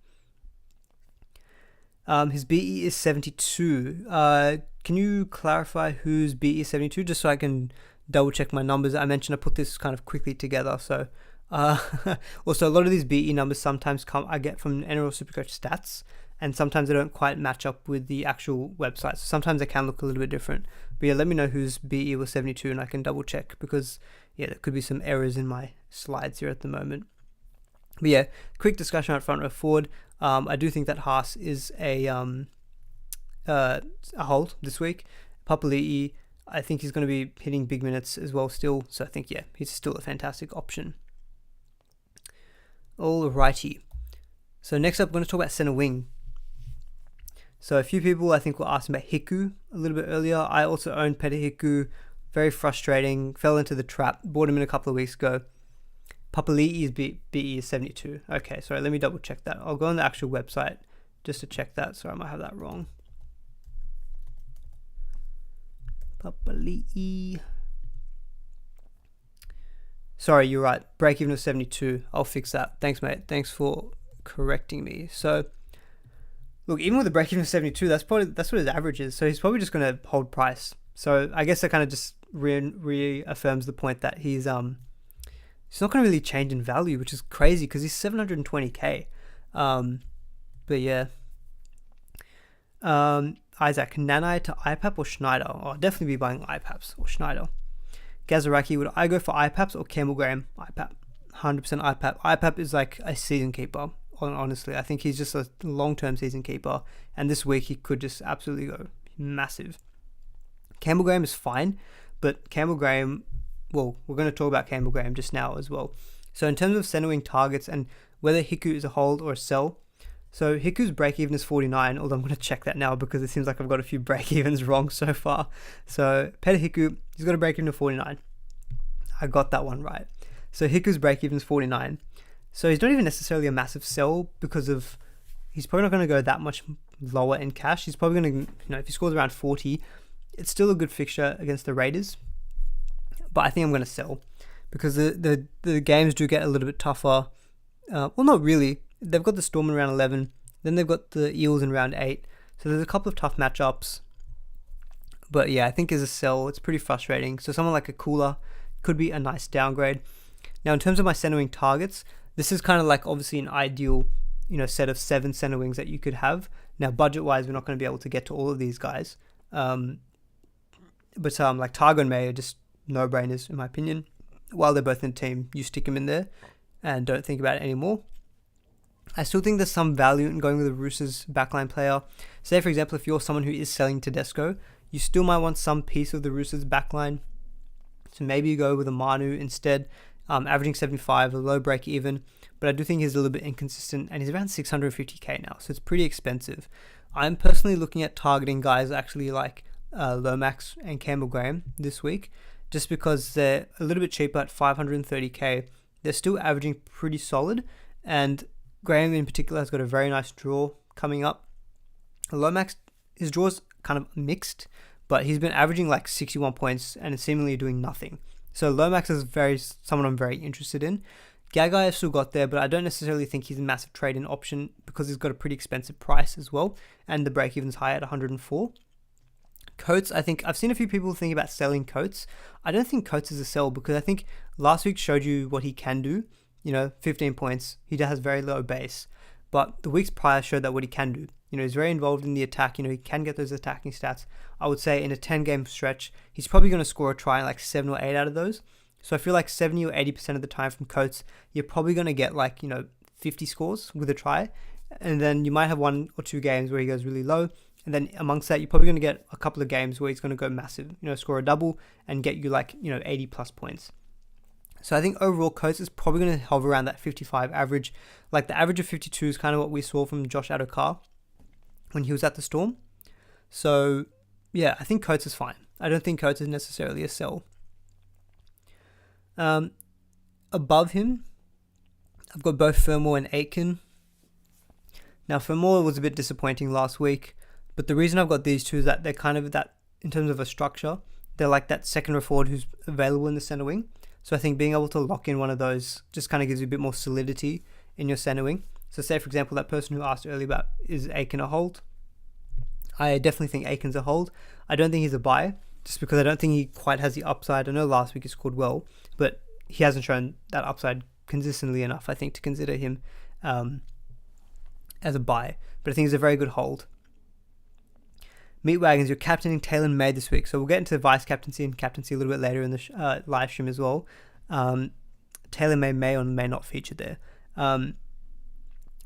His BE is 72. Can you clarify whose BE is 72 just so I can double check my numbers? I mentioned I put this kind of quickly together. So also a lot of these BE numbers sometimes I get from NRL SuperCoach Stats, and sometimes they don't quite match up with the actual website. So sometimes they can look a little bit different. But yeah, let me know whose BE was 72 and I can double check because yeah, there could be some errors in my slides here at the moment. But yeah, quick discussion about front row forward. I do think that Haas is a hold this week. Papali'i, I think he's going to be hitting big minutes as well still. So I think, yeah, he's still a fantastic option. Alrighty. So next up, we're going to talk about centre wing. So a few people I think were asking about Hiku a little bit earlier. I also own Peter Hiku. Very frustrating. Fell into the trap. Bought him in a couple of weeks ago. Papali'i's BE is 72. Okay, sorry, let me double check that. I'll go on the actual website just to check that. Sorry, I might have that wrong. Papali'i. Sorry, you're right. Break even of 72. I'll fix that. Thanks, mate. Thanks for correcting me. So, look, even with a break even of 72, that's what his average is. So he's probably just going to hold price. So I guess that kind of just reaffirms the point that he's not going to really change in value, which is crazy because he's 720k. But yeah. Isaac, Nanai to IPAP or Schneider? Oh, I'll definitely be buying IPAPs or Schneider. Gazaraki, would I go for IPAPs or Campbell Graham? IPAP. 100% IPAP. IPAP is like a season keeper, honestly. I think he's just a long-term season keeper. And this week he could just absolutely go massive. Campbell Graham is fine, but Campbell Graham... Well, we're going to talk about Campbell Graham just now as well. So in terms of centre wing targets and whether Hiku is a hold or a sell, so Hiku's break-even is 49, although I'm going to check that now because it seems like I've got a few break-evens wrong so far. So Peter Hiku, he's got a break-even of 49. I got that one right. So Hiku's break-even is 49. So he's not even necessarily a massive sell because of... He's probably not going to go that much lower in cash. He's probably going to, if he scores around 40, it's still a good fixture against the Raiders. But I think I'm going to sell because the games do get a little bit tougher. Well, not really. They've got the Storm in round 11. Then they've got the Eels in round 8. So there's a couple of tough matchups. But yeah, I think as a sell, it's pretty frustrating. So someone like a Cooler could be a nice downgrade. Now, in terms of my centre wing targets, this is kind of like obviously an ideal, set of 7 centre wings that you could have. Now, budget-wise, we're not going to be able to get to all of these guys. But like Targo and May are just no-brainers in my opinion. While they're both in the team, you stick them in there and don't think about it anymore. I still think there's some value in going with a Roosters backline player. Say, for example, if you're someone who is selling Tedesco, you still might want some piece of the Roosters backline. So maybe you go with a Manu instead, averaging 75, a low break even. But I do think he's a little bit inconsistent, and he's around 650k now, so it's pretty expensive. I'm personally looking at targeting guys actually like Lomax and Campbell Graham this week, just because they're a little bit cheaper at 530k. They're still averaging pretty solid, and Graham in particular has got a very nice draw coming up. Lomax, his draw's kind of mixed, but he's been averaging like 61 points and is seemingly doing nothing. So Lomax is someone I'm very interested in. Gagai I've still got there, but I don't necessarily think he's a massive trade-in option because he's got a pretty expensive price as well, and the break-even's high at 104. Coates, I think I've seen a few people think about selling Coates. I don't think Coates is a sell because I think last week showed you what he can do. 15 points. He has very low base, but the weeks prior showed that what he can do. He's very involved in the attack. He can get those attacking stats. I would say in a 10-game stretch, he's probably going to score a try in like 7 or 8 out of those. So I feel like 70 or 80% of the time from Coates, you're probably going to get 50 scores with a try. And then you might have 1 or 2 games where he goes really low. And then amongst that, you're probably going to get a couple of games where he's going to go massive, score a double and get you 80 plus points. So I think overall Coates is probably going to hover around that 55 average. Like the average of 52 is kind of what we saw from Josh Adokar when he was at the Storm. So yeah, I think Coates is fine. I don't think Coates is necessarily a sell. Above him, I've got both Fermor and Aitken. Now Fermor was a bit disappointing last week, but the reason I've got these two is that they're kind of that, in terms of a structure, they're like that second forward who's available in the centre wing. So I think being able to lock in one of those just kind of gives you a bit more solidity in your centre wing. So say, for example, that person who asked earlier about is Aitken a hold? I definitely think Aitken's a hold. I don't think he's a buy, just because I don't think he quite has the upside. I know last week he scored well, but he hasn't shown that upside consistently enough, I think, to consider him as a buy. But I think he's a very good hold. Meat Wagons, you're captaining Taylor May this week. So we'll get into vice captaincy and captaincy a little bit later in the live stream as well. Taylor may or may not feature there.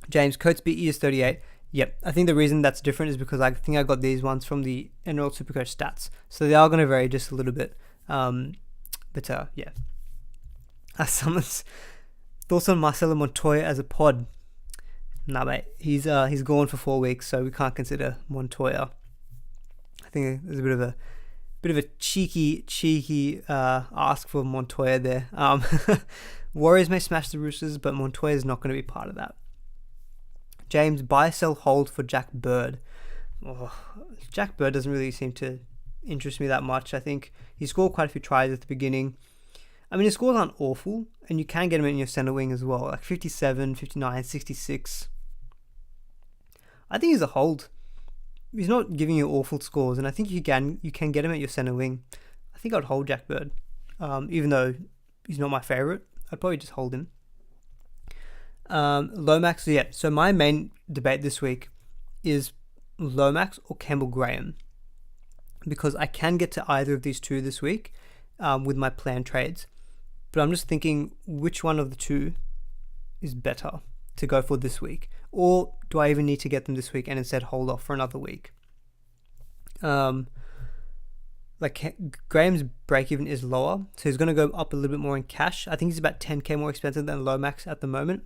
James, Coates beat ES 38. Yep, I think the reason that's different is because I think I got these ones from the NRL SuperCoach Stats. So they are going to vary just a little bit. Yeah. Someone's thoughts on Marcelo Montoya as a pod. Nah, mate. He's gone for 4 weeks, so we can't consider Montoya. I think there's a bit of a cheeky ask for Montoya there. Warriors may smash the Roosters, but Montoya is not going to be part of that. James, buy, sell, hold for Jack Bird. Jack Bird doesn't really seem to interest me that much. I think he scored quite a few tries at the beginning. I mean, his scores aren't awful, and you can get him in your centre wing as well, like 57, 59, 66. I think he's a hold. He's not giving you awful scores, and I think you can get him at your centre wing. I think I'd hold Jack Bird, even though he's not my favourite. I'd probably just hold him. Lomax, yeah. So my main debate this week is Lomax or Campbell Graham, because I can get to either of these two this week with my planned trades, but I'm just thinking which one of the two is better to go for this week, or do I even need to get them this week and instead hold off for another week? Graham's break-even is lower, so he's going to go up a little bit more in cash. I think he's about 10k more expensive than Lomax at the moment.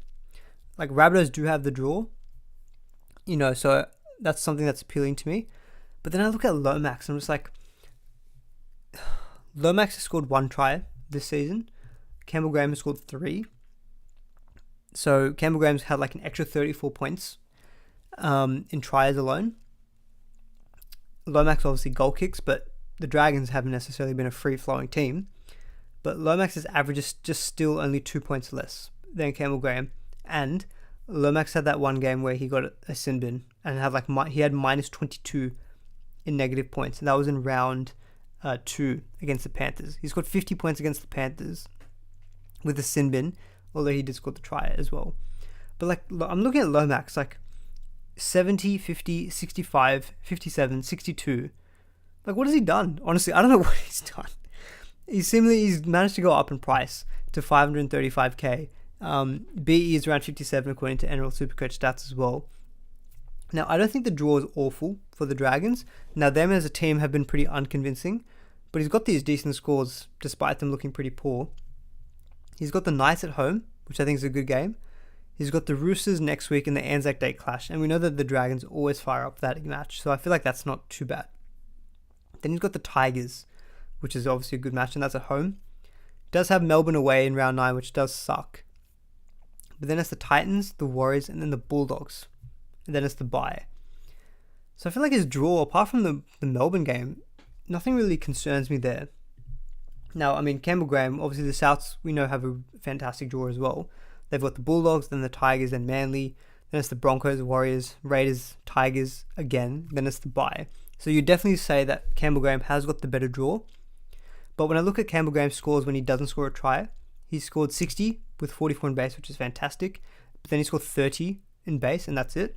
Like, Rabbitohs do have the draw, so that's something that's appealing to me. But then I look at Lomax and I'm just like, Lomax has scored 1 try this season. Campbell Graham has scored 3. So Campbell Graham's had like an extra 34 points in tries alone. Lomax obviously goal kicks, but the Dragons haven't necessarily been a free-flowing team. But Lomax's average is just still only 2 points less than Campbell Graham. And Lomax had that one game where he got a sin bin and he had minus 22 in negative points, and that was in round 2 against the Panthers. He scored 50 points against the Panthers with a sin bin, although he did score the try as well. But I'm looking at Lomax, 70, 50, 65, 57, 62, Like, what has he done? Honestly, I don't know what he's done. He's managed to go up in price to 535k. BE is around 57 according to NRL SuperCoach Stats as well. Now, I don't think the draw is awful for the Dragons. Now, them as a team have been pretty unconvincing, but he's got these decent scores despite them looking pretty poor. He's got the Knights at home, which I think is a good game. He's got the Roosters next week in the Anzac Day clash, and we know that the Dragons always fire up that match, so I feel like that's not too bad. Then he's got the Tigers, which is obviously a good match, and that's at home. He does have Melbourne away in round 9, which does suck. But then it's the Titans, the Warriors, and then the Bulldogs. And then it's the bye. So I feel like his draw, apart from the Melbourne game, nothing really concerns me there. Now, I mean, Campbell Graham, obviously the Souths, we know, have a fantastic draw as well. They've got the Bulldogs, then the Tigers, then Manly. Then it's the Broncos, Warriors, Raiders, Tigers again. Then it's the bye. So you definitely say that Campbell Graham has got the better draw. But when I look at Campbell Graham's scores when he doesn't score a try, he scored 60 with 44 in base, which is fantastic. But then he scored 30 in base, and that's it.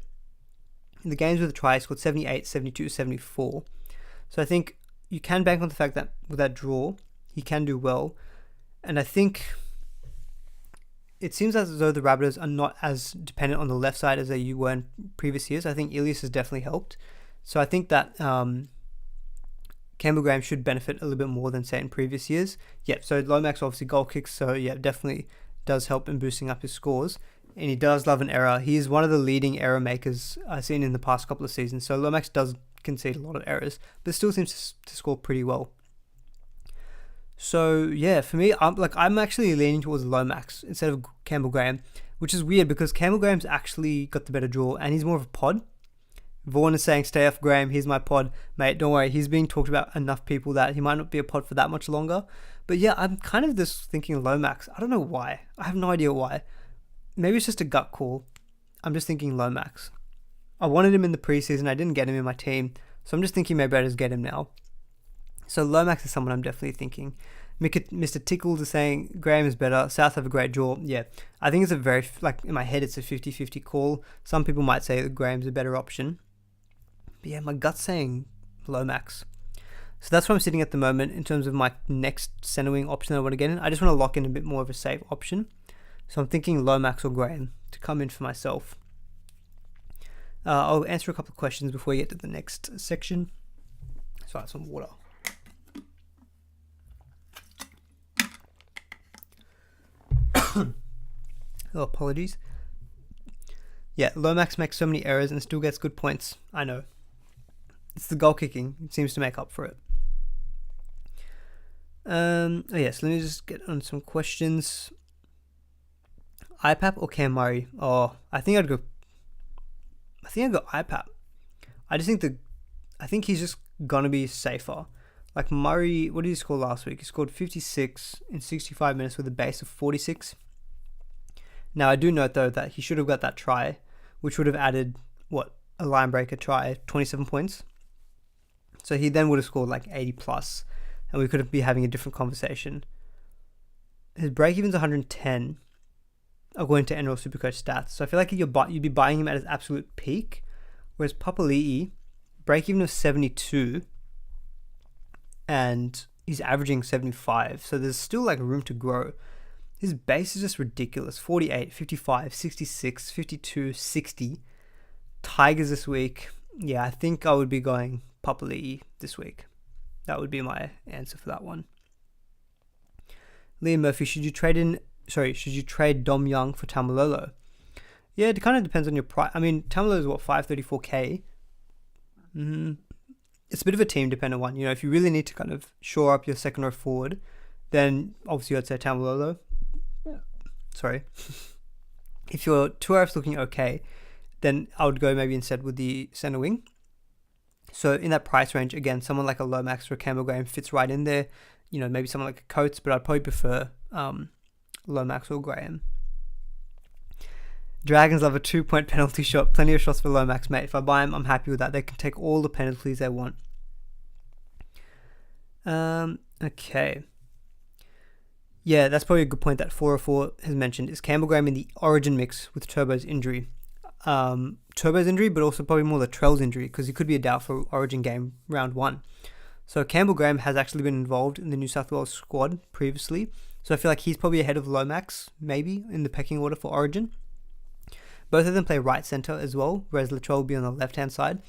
In the games with a try, he scored 78, 72, 74. So I think you can bank on the fact that with that draw, he can do well. And I think it seems as though the Rabbitohs are not as dependent on the left side as they were in previous years. I think Ilias has definitely helped. So I think that Campbell Graham should benefit a little bit more than, say, in previous years. Yeah, so Lomax obviously goal kicks, so yeah, definitely does help in boosting up his scores. And he does love an error. He is one of the leading error makers I've seen in the past couple of seasons. So Lomax does concede a lot of errors, but still seems to score pretty well. So yeah, for me, I'm actually leaning towards Lomax instead of Campbell Graham, which is weird because Campbell Graham's actually got the better draw and he's more of a pod. Vaughan is saying, stay off Graham, he's my pod. Mate, don't worry, he's being talked about enough people that he might not be a pod for that much longer. But yeah, I'm kind of just thinking Lomax. I don't know why. I have no idea why. Maybe it's just a gut call. I'm just thinking Lomax. I wanted him in the preseason, I didn't get him in my team, so I'm just thinking maybe I just get him now. So Lomax is someone I'm definitely thinking. Mr. Tickles is saying Graham is better. South have a great draw. Yeah, I think it's a very, in my head, it's a 50-50 call. Some people might say that Graham's a better option. But yeah, my gut's saying Lomax. So that's where I'm sitting at the moment in terms of my next centre wing option that I want to get in. I just want to lock in a bit more of a safe option. So I'm thinking Lomax or Graham to come in for myself. I'll answer a couple of questions before we get to the next section. So I have some water. Oh, apologies. Yeah, Lomax makes so many errors and still gets good points. I know. It's the goal kicking. It seems to make up for it. So let me just get on some questions. IPAP or Cam Murray? Oh, I think I'd go IPAP. I think he's just gonna be safer. Like Murray, what did he score last week? He scored 56 in 65 minutes with a base of 46. Now I do note though that he should have got that try, which would have added a line breaker try, 27 points. So he then would have scored like 80 plus, and we could be having a different conversation. His break even's 110, according to NRL SuperCoach Stats. So I feel like you'd be buying him at his absolute peak, whereas Papali'i, break even of 72, and he's averaging 75. So there's still like room to grow. His base is just ridiculous. 48, 55, 66, 52, 60. Tigers this week. Yeah, I think I would be going Papali'i this week. That would be my answer for that one. Liam Murphy, should you trade Dom Young for Tamalolo? Yeah, it kind of depends on your price. I mean, Tamalolo is 534k. It's a bit of a team dependent one. You know, if you really need to kind of shore up your second row forward, then obviously I'd say Tamalolo. Sorry. If your 2RF's looking okay, then I would go maybe instead with the centre wing. So in that price range, again, someone like a Lomax or a Campbell Graham fits right in there. You know, maybe someone like a Coates, but I'd probably prefer Lomax or Graham. Dragons love a 2-point penalty shot. Plenty of shots for Lomax, mate. If I buy him, I'm happy with that. They can take all the penalties they want. Okay. Yeah, that's probably a good point that 404 has mentioned. Is Campbell Graham in the origin mix with Turbo's injury? Turbo's injury, but also probably more the Trell's injury, because he could be a doubt for origin game round 1. So Campbell Graham has actually been involved in the New South Wales squad previously. So I feel like he's probably ahead of Lomax, maybe, in the pecking order for Origin. Both of them play right centre as well, whereas Latrell will be on the left-hand side.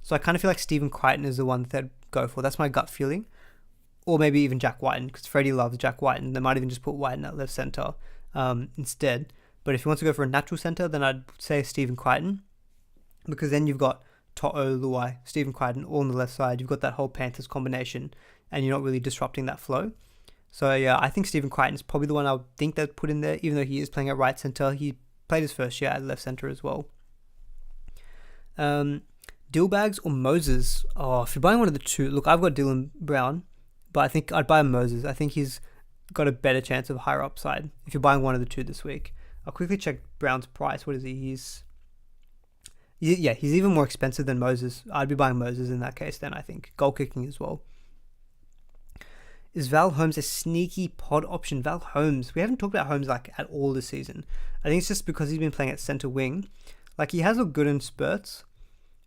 So I kind of feel like Stephen Crichton is the one that they'd go for. That's my gut feeling. Or maybe even Jack Whiten, because Freddie loves Jack Whiten. They might even just put Whiten at left centre instead. But if you want to go for a natural centre, then I'd say Stephen Crichton, because then you've got To'o, Luai, Stephen Crichton all on the left side. You've got that whole Panthers combination, and you're not really disrupting that flow. So yeah, I think Stephen Crichton is probably the one I would think they'd put in there, even though he is playing at right centre. He played his first year at left centre as well. Dillbags or Moses? Oh, if you're buying one of the two, look, I've got Dylan Brown, but I think I'd buy Moses. I think he's got a better chance of higher upside if you're buying one of the two this week. I'll quickly check Brown's price. What is he? He's even more expensive than Moses. I'd be buying Moses in that case then, I think. Goal kicking as well. Is Val Holmes a sneaky pod option? Val Holmes, we haven't talked about Holmes like at all this season. I think it's just because he's been playing at centre wing. Like, he has looked good in spurts,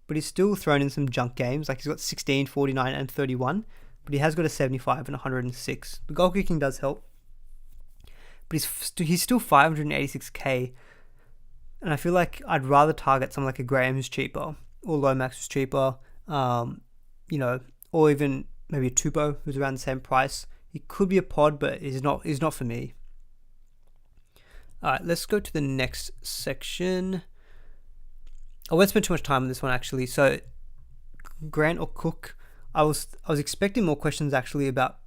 but he's still thrown in some junk games. Like, he's got 16, 49 and 31, but he has got a 75 and 106. The goal kicking does help, but he's still 586k, and I feel like I'd rather target someone like a Graham who's cheaper, or Lomax who's cheaper, or even maybe a Tupou who's around the same price. He could be a pod, but he's not for me. Alright, let's go to the next section. I won't spend too much time on this one actually. So Grant or Cook, I was expecting more questions actually about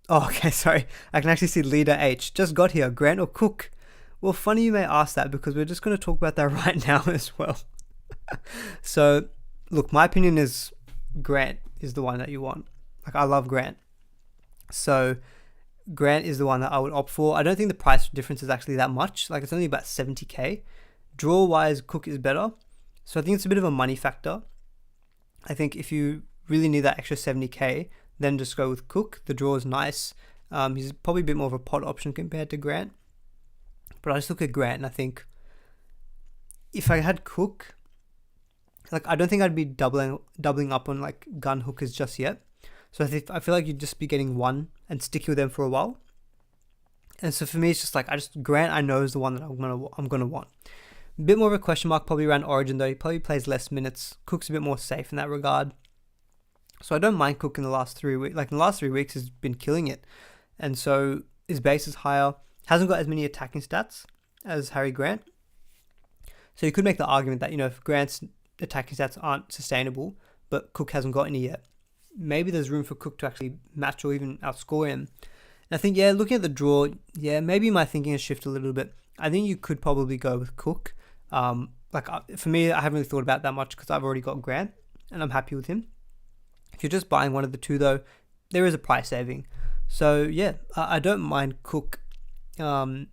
okay, sorry. I can actually see Leader H. Just got here. Grant or Cook? Well, funny you may ask that, because we're just going to talk about that right now as well. So, look, my opinion is Grant is the one that you want. Like, I love Grant. So, Grant is the one that I would opt for. I don't think the price difference is actually that much. Like, it's only about 70k. Draw-wise, Cook is better. So, I think it's a bit of a money factor. I think if you really need that extra 70k, then just go with Cook. The draw is nice. He's probably a bit more of a pod option compared to Grant. But I just look at Grant and I think if I had Cook, like, I don't think I'd be doubling up on like gun hookers just yet. So I feel like you'd just be getting one and sticking with them for a while. And so for me, it's just like Grant I know is the one that I'm gonna want. A bit more of a question mark probably around Origin though. He probably plays less minutes. Cook's a bit more safe in that regard. So I don't mind Cook in the last 3 weeks. Like, in the last 3 weeks, he's been killing it. And so his base is higher. Hasn't got as many attacking stats as Harry Grant. So you could make the argument that, if Grant's attacking stats aren't sustainable, but Cook hasn't got any yet, maybe there's room for Cook to actually match or even outscore him. And I think, looking at the draw, maybe my thinking has shifted a little bit. I think you could probably go with Cook. For me, I haven't really thought about that much because I've already got Grant and I'm happy with him. If you're just buying one of the two, though, there is a price saving. So, I don't mind Cook. But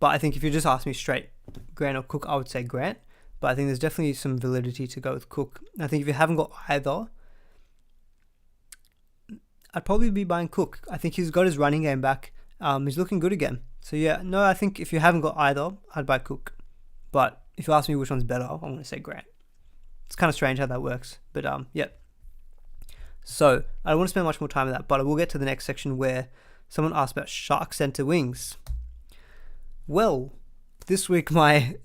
I think if you just ask me straight, Grant or Cook, I would say Grant. But I think there's definitely some validity to go with Cook. I think if you haven't got either, I'd probably be buying Cook. I think he's got his running game back. He's looking good again. So, I think if you haven't got either, I'd buy Cook. But if you ask me which one's better, I'm going to say Grant. It's kind of strange how that works. But, So, I don't want to spend much more time on that, but I will get to the next section where someone asked about Shark Center wings. Well, this week my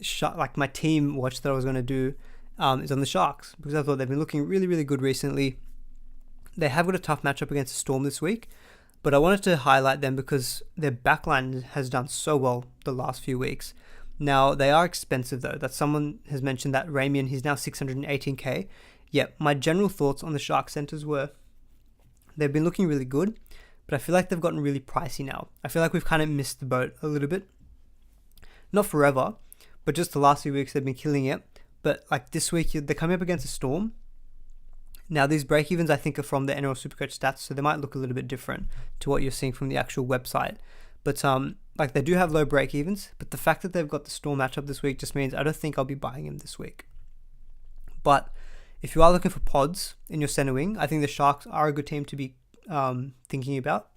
team watch that I was going to do is on the Sharks, because I thought they've been looking really, really good recently. They have got a tough matchup against the Storm this week, but I wanted to highlight them because their backline has done so well the last few weeks. Now, they are expensive though. That someone has mentioned that Ramian, he's now 618k. My general thoughts on the Shark Centers were they've been looking really good, but I feel like they've gotten really pricey now. I feel like we've kind of missed the boat a little bit. Not forever, but just the last few weeks they've been killing it. But like this week, they're coming up against a Storm. Now, these break-evens I think are from the NRL SuperCoach Stats, so they might look a little bit different to what you're seeing from the actual website. But they do have low break-evens, but the fact that they've got the Storm matchup this week just means I don't think I'll be buying him this week. But if you are looking for pods in your center wing, I think the Sharks are a good team to be thinking about.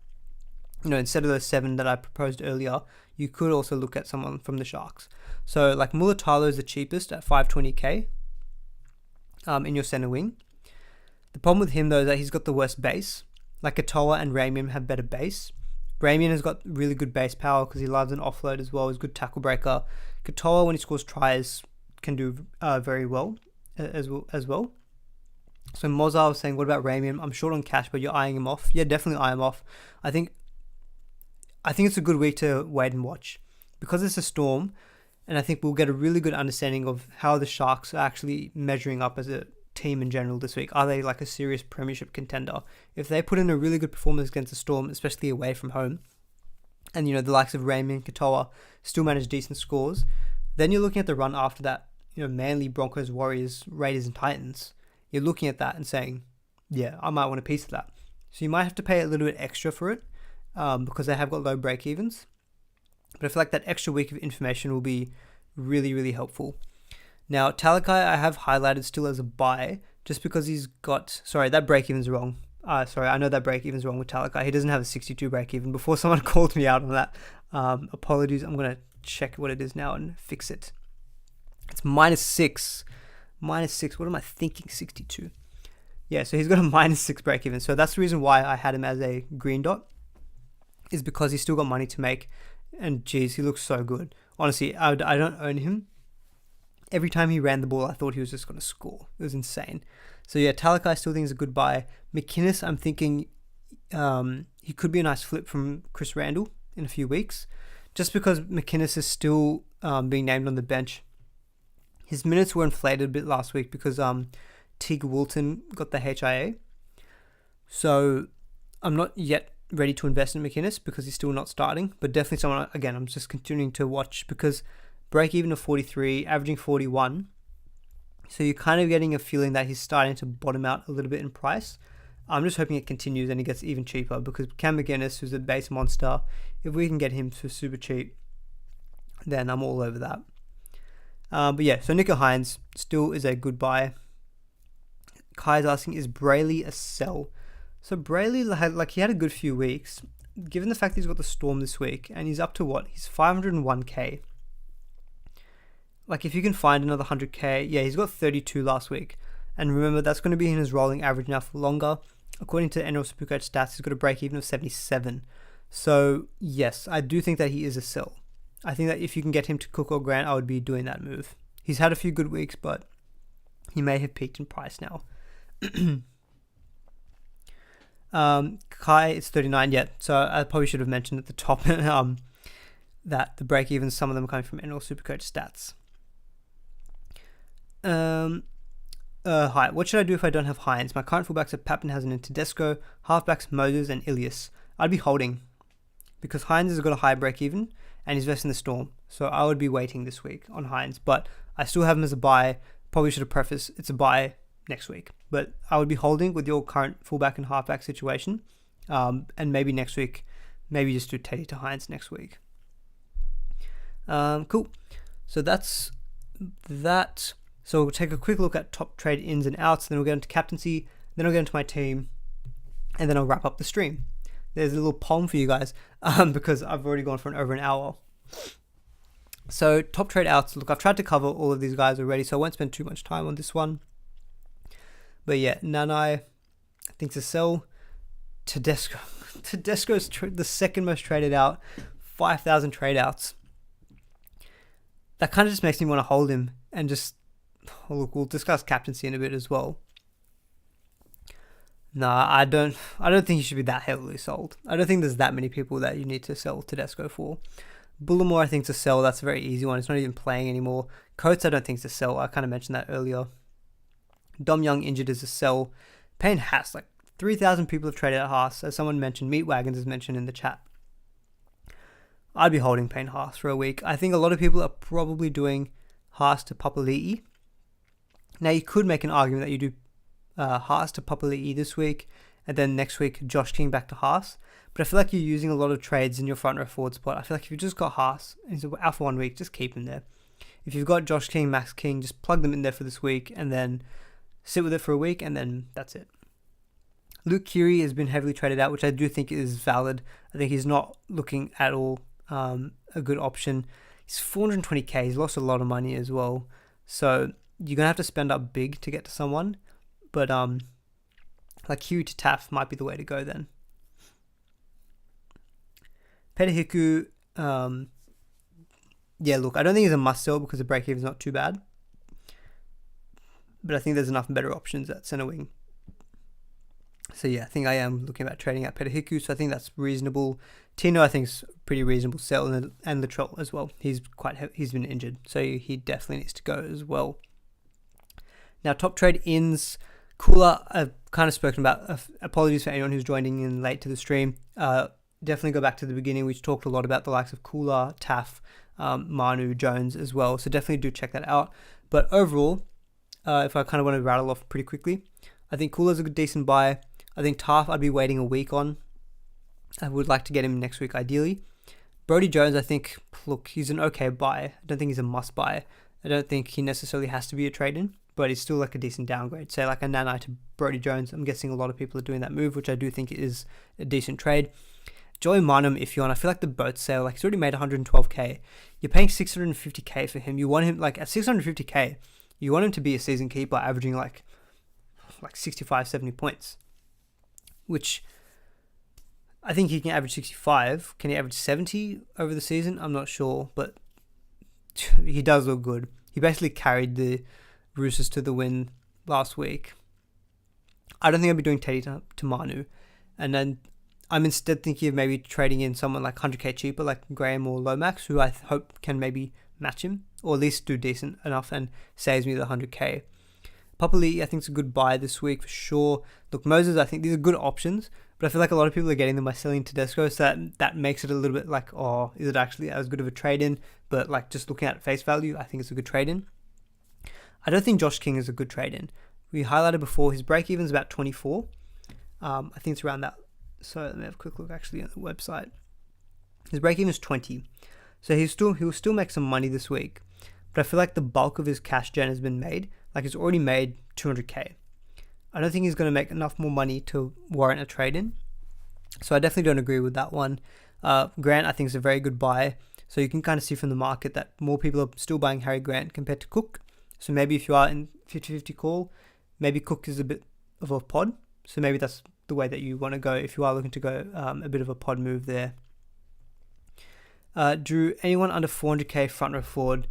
Instead of those 7 that I proposed earlier, you could also look at someone from the Sharks. So, like, Mulatalo is the cheapest at 520k in your center wing. The problem with him though is that he's got the worst base. Like Katoa and Ramian have better base. Ramian has got really good base power because he loves an offload as well. He's a good tackle breaker. Katoa, when he scores tries, can do very well as well. So Mozart was saying, what about Ramian? I'm short on cash, but you're eyeing him off. Yeah, definitely eye him off. I think it's a good week to wait and watch because it's a storm, and I think we'll get a really good understanding of how the Sharks are actually measuring up as a team in general this week. Are they like a serious premiership contender? If they put in a really good performance against the Storm, especially away from home, and the likes of Ramian and Katoa still manage decent scores, then you're looking at the run after that, Manly, Broncos, Warriors, Raiders and Titans. You're looking at that and saying, yeah, I might want a piece of that. So you might have to pay a little bit extra for it because they have got low break evens. But I feel like that extra week of information will be really, really helpful. Now, Talakai I have highlighted still as a buy just because he's got... Sorry, that break even's wrong. I know that break even's wrong with Talakai. He doesn't have a 62 break even. Before someone called me out on that, apologies. I'm going to check what it is now and fix it. It's -6. -6. What am I thinking? 62. Yeah, so he's got a -6 break even. So that's the reason why I had him as a green dot, is because he's still got money to make. And geez, he looks so good. Honestly, I don't own him. Every time he ran the ball, I thought he was just going to score. It was insane. So yeah, Talakai I still think is a good buy. McInnes, I'm thinking he could be a nice flip from Chris Randall in a few weeks. Just because McInnes is still being named on the bench. His minutes were inflated a bit last week because Teague Woolton got the HIA. So I'm not yet ready to invest in McInnes because he's still not starting. But definitely someone, again, I'm just continuing to watch because break even of 43, averaging 41. So you're kind of getting a feeling that he's starting to bottom out a little bit in price. I'm just hoping it continues and he gets even cheaper because Cam McInnes, who's a base monster, if we can get him for super cheap, then I'm all over that. But yeah, so Nico Hines still is a good buy. Kai's asking, is Brayley a sell? So Brayley he had a good few weeks. Given the fact that he's got the Storm this week and he's up to what? He's 501k. Like if you can find another 100k, yeah, he's got 32 last week. And remember, that's going to be in his rolling average now for longer. According to NRL SuperCoach Stats, he's got a break even of 77. So yes, I do think that he is a sell. I think that if you can get him to Cook or Grant, I would be doing that move. He's had a few good weeks, but he may have peaked in price now. Kai, it's 39 yet, so I probably should have mentioned at the top that the break evens, some of them are coming from NRL SuperCoach Stats. Hi, what should I do if I don't have Hines? My current fullbacks are Pappenhausen and Tedesco, halfbacks Moses and Ilias. I'd be holding because Hines has got a high break even and he's versing the Storm, so I would be waiting this week on Hines, but I still have him as a buy. Probably should have prefaced it's a buy next week, but I would be holding with your current fullback and halfback situation, and maybe next week, maybe just do Teddy to Hines next week. Cool. So that's that. So we'll take a quick look at top trade ins and outs, then we'll get into captaincy, then I'll get into my team, and then I'll wrap up the stream. There's a little poem for you guys because I've already gone for over an hour. So top trade outs. Look, I've tried to cover all of these guys already, so I won't spend too much time on this one. But yeah, Nanai, I think to sell. Tedesco. Tedesco's the second most traded out, 5,000 trade outs. That kind of just makes me want to hold him and just... Oh, look, we'll discuss captaincy in a bit as well. Nah, I don't think he should be that heavily sold. I don't think there's that many people that you need to sell Tedesco for. Bullimore, I think, to sell. That's a very easy one. It's not even playing anymore. Coates, I don't think, is to sell. I kind of mentioned that earlier. Dom Young injured is a sell. Payne Haas, like 3,000 people have traded at Haas. As someone mentioned, Meat Wagons is mentioned in the chat. I'd be holding Payne Haas for a week. I think a lot of people are probably doing Haas to Papali'i. Now, you could make an argument that you do Haas to Papali'i this week, and then next week, Josh King back to Haas. But I feel like you're using a lot of trades in your front row forward spot. I feel like if you've just got Haas, and he's out for 1 week, just keep him there. If you've got Josh King, Max King, just plug them in there for this week, and then sit with it for a week, and then that's it. Luke Cleary has been heavily traded out, which I do think is valid. I think he's not looking at all a good option. He's 420k. He's lost a lot of money as well. So you're going to have to spend up big to get to someone. But like Cleary to Taff might be the way to go then. Petahiku, yeah, look, I don't think he's a must-sell because the break-even is not too bad. But I think there's enough better options at centre wing. So yeah, I think I am looking at trading at Petahiku, so I think that's reasonable. Tino, I think, is pretty reasonable sell, and Latrell as well. He's been injured, so he definitely needs to go as well. Now, top trade ins. Cooler, I've kind of spoken about. Apologies for anyone who's joining in late to the stream. Definitely go back to the beginning. We talked a lot about the likes of Cooler, Taff, Manu, Jones as well. So definitely do check that out. But overall, if I kind of want to rattle off pretty quickly, I think Cooler's a good decent buy. I think Taff I'd be waiting a week on. I would like to get him next week ideally. Brodie Jones, I think, look, he's an okay buy. I don't think he's a must buy. I don't think he necessarily has to be a trade-in, but he's still like a decent downgrade. Say like a Nanai to Brodie Jones. I'm guessing a lot of people are doing that move, which I do think is a decent trade. Joey Marnham, if you want, I feel like the boat sale, like he's already made 112k. You're paying 650k for him. You want him, like at 650k, you want him to be a season keeper averaging like 65, 70 points, which I think he can average 65. Can he average 70 over the season? I'm not sure, but he does look good. He basically carried the Roosters to the win last week. I don't think I'll be doing Teddy to Manu. And then I'm instead thinking of maybe trading in someone like 100k cheaper, like Graham or Lomax, who I hope can maybe match him, or at least do decent enough and saves me the 100k. Papali, I think it's a good buy this week for sure. Look, Moses, I think these are good options, but I feel like a lot of people are getting them by selling Tedesco, so that makes it a little bit like, oh, is it actually as good of a trade-in? But like just looking at face value, I think it's a good trade-in. I don't think Josh King is a good trade-in. We highlighted before, his break-even is about 24. I think it's around that. So let me have a quick look actually at the website. His break-even is 20. So he'll still make some money this week. But I feel like the bulk of his cash gen has been made. Like he's already made 200k. I don't think he's going to make enough more money to warrant a trade-in. So I definitely don't agree with that one. Grant, I think, is a very good buy. So you can kind of see from the market that more people are still buying Harry Grant compared to Cook. So maybe if you are in 50-50 call, maybe Cook is a bit of a pod. So maybe that's the way that you want to go if you are looking to go a bit of a pod move there. Drew, anyone under 400k front row forward?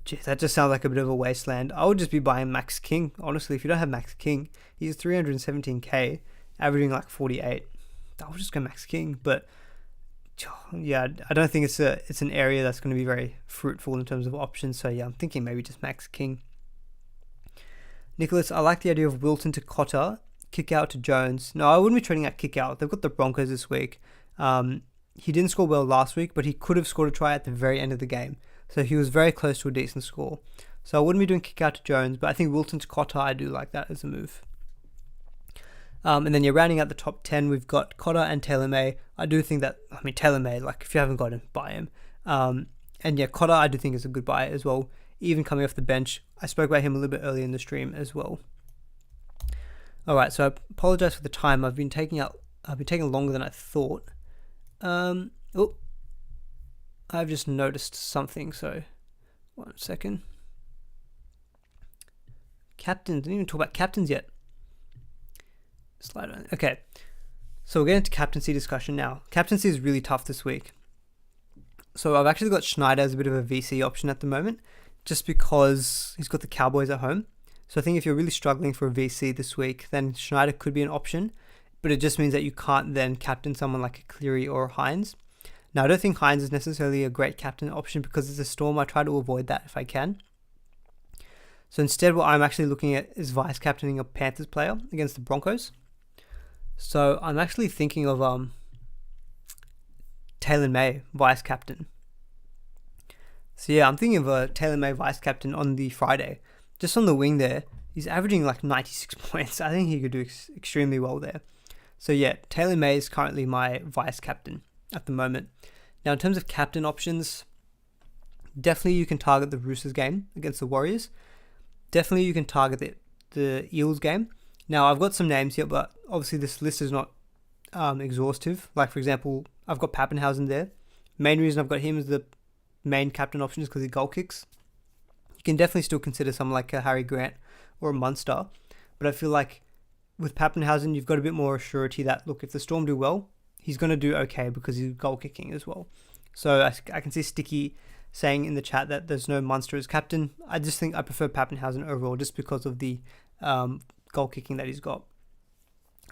Geez, that just sounds like a bit of a wasteland. I would just be buying Max King. Honestly, if you don't have Max King, he's 317k, averaging like 48. I would just go Max King. But yeah, I don't think it's an area that's going to be very fruitful in terms of options. So yeah, I'm thinking maybe just Max King. Nicholas, I like the idea of Wilton to Cotter, kick out to Jones. No, I wouldn't be trading at kick out. They've got the Broncos this week. He didn't score well last week, but he could have scored a try at the very end of the game. So he was very close to a decent score. So I wouldn't be doing kick out to Jones, but I think Wilton to Cotter, I do like that as a move. And then you're rounding out the top 10. We've got Cotter and Taylor May. I do think that, Taylor May, like if you haven't got him, buy him. And yeah, Cotter, I do think is a good buy as well. Even coming off the bench. I spoke about him a little bit earlier in the stream as well. All right, so I apologize for the time. I've been taking longer than I thought. I've just noticed something, so 1 second. Captains, didn't even talk about captains yet. Slide on. Okay, so we're getting into captaincy discussion now. Captaincy is really tough this week. So I've actually got Schneider as a bit of a VC option at the moment, just because he's got the Cowboys at home. So I think if you're really struggling for a VC this week, then Schneider could be an option, but it just means that you can't then captain someone like a Cleary or a Hines. Now, I don't think Hines is necessarily a great captain option because it's a Storm. I try to avoid that if I can. So instead, what I'm actually looking at is vice captaining a Panthers player against the Broncos. So I'm actually thinking of Taylor May, vice captain. So yeah, I'm thinking of a Taylor May vice captain on the Friday. Just on the wing there, he's averaging like 96 points. I think he could do extremely well there. So yeah, Taylor May is currently my vice captain at the moment. Now, in terms of captain options, definitely you can target the Roosters game against the Warriors. Definitely you can target the Eels game. Now, I've got some names here, but obviously this list is not exhaustive. Like, for example, I've got Pappenhausen there. Main reason I've got him as the main captain option is because he goal kicks. You can definitely still consider someone like a Harry Grant or a Munster, but I feel like with Pappenhausen, you've got a bit more surety that, look, if the Storm do well, he's going to do okay because he's goal kicking as well. So I can see Sticky saying in the chat that there's no Munster as captain. I just think I prefer Pappenhausen overall just because of the goal kicking that he's got.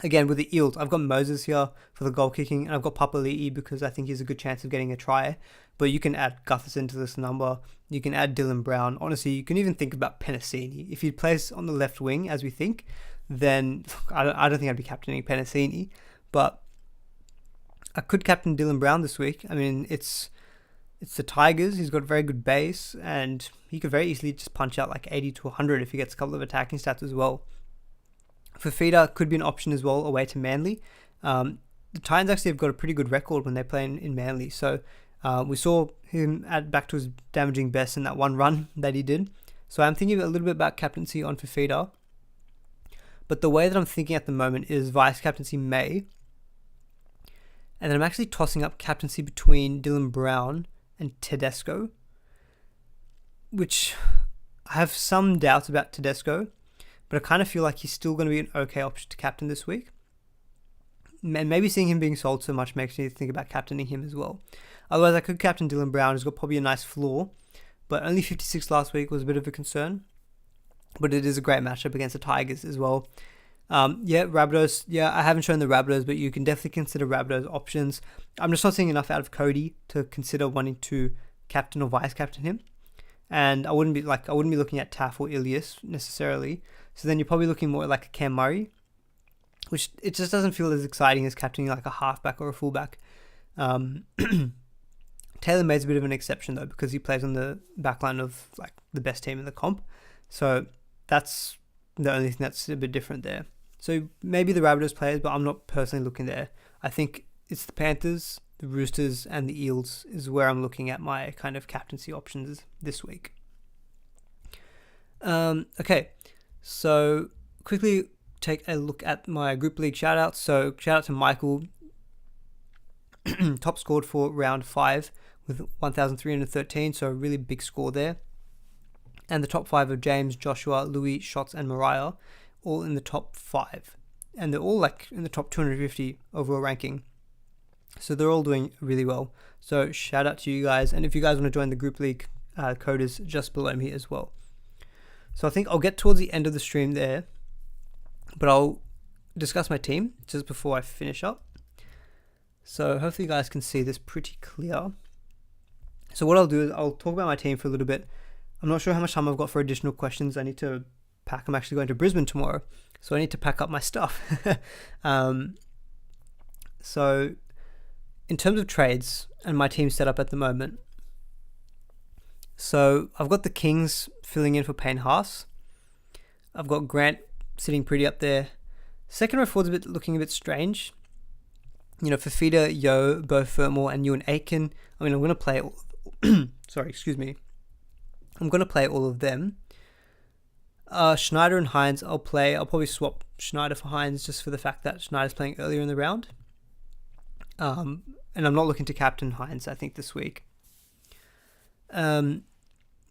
Again, with the Eels, I've got Moses here for the goal kicking, and I've got Papali'i because I think he's a good chance of getting a try. But you can add Gutherson to this number. You can add Dylan Brown. Honestly, you can even think about Penasini. If he plays on the left wing, as we think, then I don't think I'd be captaining Penasini. But I could captain Dylan Brown this week. I mean, it's the Tigers. He's got very good base, and he could very easily just punch out like 80 to 100 if he gets a couple of attacking stats as well. Fafita could be an option as well away to Manly. The Titans actually have got a pretty good record when they play in Manly. So we saw him add back to his damaging best in that one run that he did. So I'm thinking a little bit about captaincy on Fafita. But the way that I'm thinking at the moment is vice captaincy May. And then I'm actually tossing up captaincy between Dylan Brown and Tedesco, which I have some doubts about Tedesco. But I kind of feel like he's still going to be an okay option to captain this week. And maybe seeing him being sold so much makes me think about captaining him as well. Otherwise, I could captain Dylan Brown, who's got probably a nice floor. But only 56 last week was a bit of a concern. But it is a great matchup against the Tigers as well. Rabbitohs. Yeah, I haven't shown the Rabbitohs, but you can definitely consider Rabbitohs options. I'm just not seeing enough out of Cody to consider wanting to captain or vice captain him. And I wouldn't be looking at Taff or Ilias necessarily. So then you're probably looking more like a Cam Murray, which it just doesn't feel as exciting as captaining like a halfback or a fullback. Taylor May's a bit of an exception though, because he plays on the backline of like the best team in the comp. So that's the only thing that's a bit different there. So maybe the Rabbitohs players, but I'm not personally looking there. I think it's the Panthers, the Roosters, and the Eels is where I'm looking at my kind of captaincy options this week. Okay, so quickly take a look at my group league shoutouts. So shout out to Michael, top scored for round 5 with 1,313, so a really big score there. And the top 5 of James, Joshua, Louis, Shots, and Mariah, all in the top 5. And they're all like in the top 250 overall ranking. So they're all doing really well. So shout out to you guys. And if you guys want to join the group league, code is just below me as well. So I think I'll get towards the end of the stream there, but I'll discuss my team just before I finish up. So hopefully you guys can see this pretty clear. So what I'll do is I'll talk about my team for a little bit. I'm not sure how much time I've got for additional questions. I need to pack. I'm actually going to Brisbane tomorrow, so I need to pack up my stuff. So in terms of trades and my team set up at the moment, so I've got the Kings filling in for Payne Haas. I've got Grant sitting pretty up there. Second row forward's looking a bit strange. You know, Fafita, Yo, Bo Fermor, and Ewan Aiken. I mean, I'm going to play all... Sorry, excuse me. I'm going to play all of them. Schneider and Hines, I'll probably swap Schneider for Hines just for the fact that Schneider's playing earlier in the round. And I'm not looking to captain Hines, I think, this week.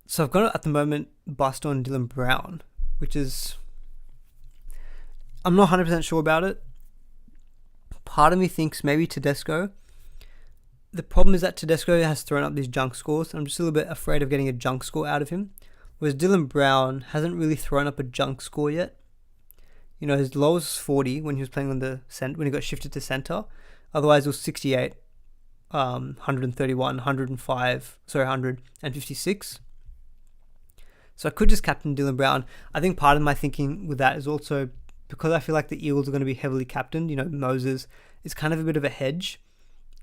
So I've got at the moment bust on Dylan Brown, which is... I'm not 100% sure about it. Part of me thinks maybe Tedesco. The problem is that Tedesco has thrown up these junk scores, and I'm just a little bit afraid of getting a junk score out of him. Whereas Dylan Brown hasn't really thrown up a junk score yet. You know, his lowest was 40 when he was playing on the when he got shifted to centre. Otherwise, it was 68, 131, 105, 156. So I could just captain Dylan Brown. I think part of my thinking with that is also because I feel like the Eagles are going to be heavily captained. You know, Moses is kind of a bit of a hedge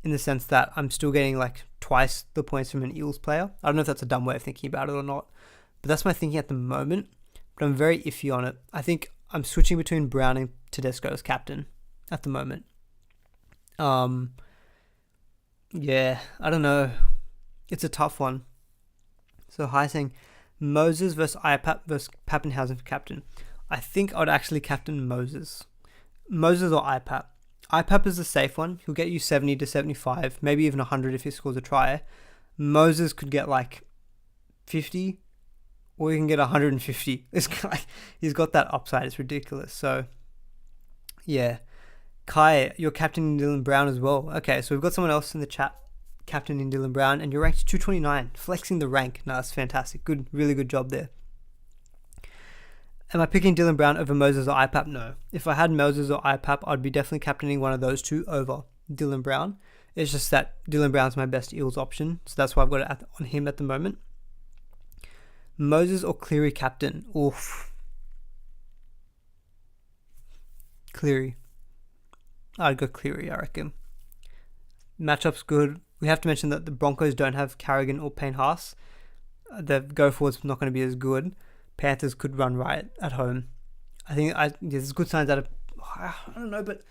in the sense that I'm still getting like twice the points from an Eels player. I don't know if that's a dumb way of thinking about it or not, but that's my thinking at the moment. But I'm very iffy on it. I think I'm switching between Brown and Tedesco as captain at the moment. Yeah, I don't know. It's a tough one. So High saying Moses versus IPAP versus Pappenhausen for captain. I think I would actually captain Moses. Moses or IPAP. IPAP is the safe one. He'll get you 70 to 75, maybe even 100 if he scores a try. Moses could get like 50, or he can get 150. It's like, he's got that upside. It's ridiculous. So Yeah. Kai, you're captaining Dylan Brown as well. Okay, so we've got someone else in the chat captaining Dylan Brown, and you're ranked 229, flexing the rank. No, that's fantastic. Good, really good job there. Am I picking Dylan Brown over Moses or IPAP? No. If I had Moses or IPAP, I'd be definitely captaining one of those two over Dylan Brown. It's just that Dylan Brown's my best Eels option, so that's why I've got it on him at the moment. Moses or Cleary captain? Oof. Cleary. I'd go Cleary, I reckon. Matchup's good. We have to mention that the Broncos don't have Carrigan or Payne Haas. The go forward's not going to be as good. Panthers could run right at home. I think there's good signs out of... I don't know, but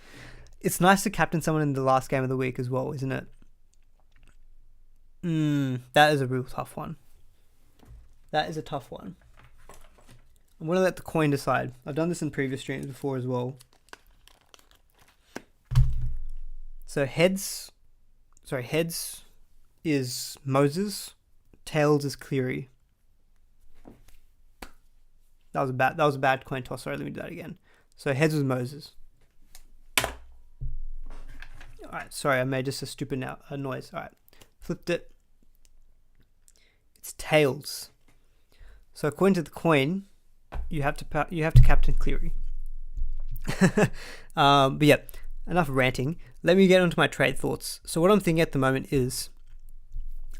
it's nice to captain someone in the last game of the week as well, isn't it? That is a real tough one. That is a tough one. I'm going to let the coin decide. I've done this in previous streams before as well. So heads is Moses, tails is Cleary. That was a bad coin toss. Sorry, let me do that again. So heads was Moses. Alright, sorry, I made just a stupid noise. Alright, flipped it. It's tails. So according to the coin, you have to captain Cleary. But yeah, enough ranting. Let me get onto my trade thoughts. So what I'm thinking at the moment is,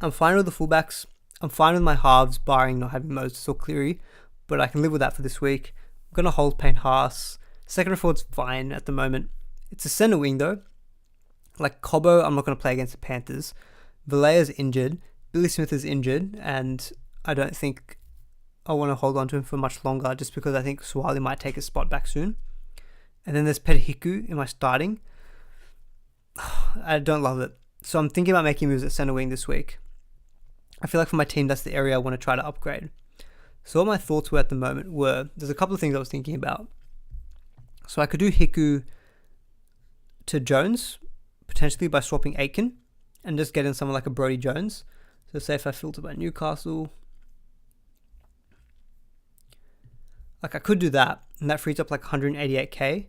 I'm fine with the fullbacks. I'm fine with my halves, barring not having Moses or Cleary, but I can live with that for this week. I'm going to hold Payne Haas. Second forward's fine at the moment. It's a centre wing though. Like Cobbo, I'm not going to play against the Panthers. Valea's injured. Billy Smith is injured, and I don't think I want to hold on to him for much longer, just because I think Swali might take his spot back soon. And then there's Tedesco in my starting. I don't love it. So I'm thinking about making moves at centre wing this week. I feel like for my team, that's the area I want to try to upgrade. So what my thoughts were at the moment were, there's a couple of things I was thinking about. So I could do Hiku to Jones, potentially by swapping Aiken, and just get in someone like a Brodie Jones. So say if I filter by Newcastle, like I could do that, and that frees up like 188k.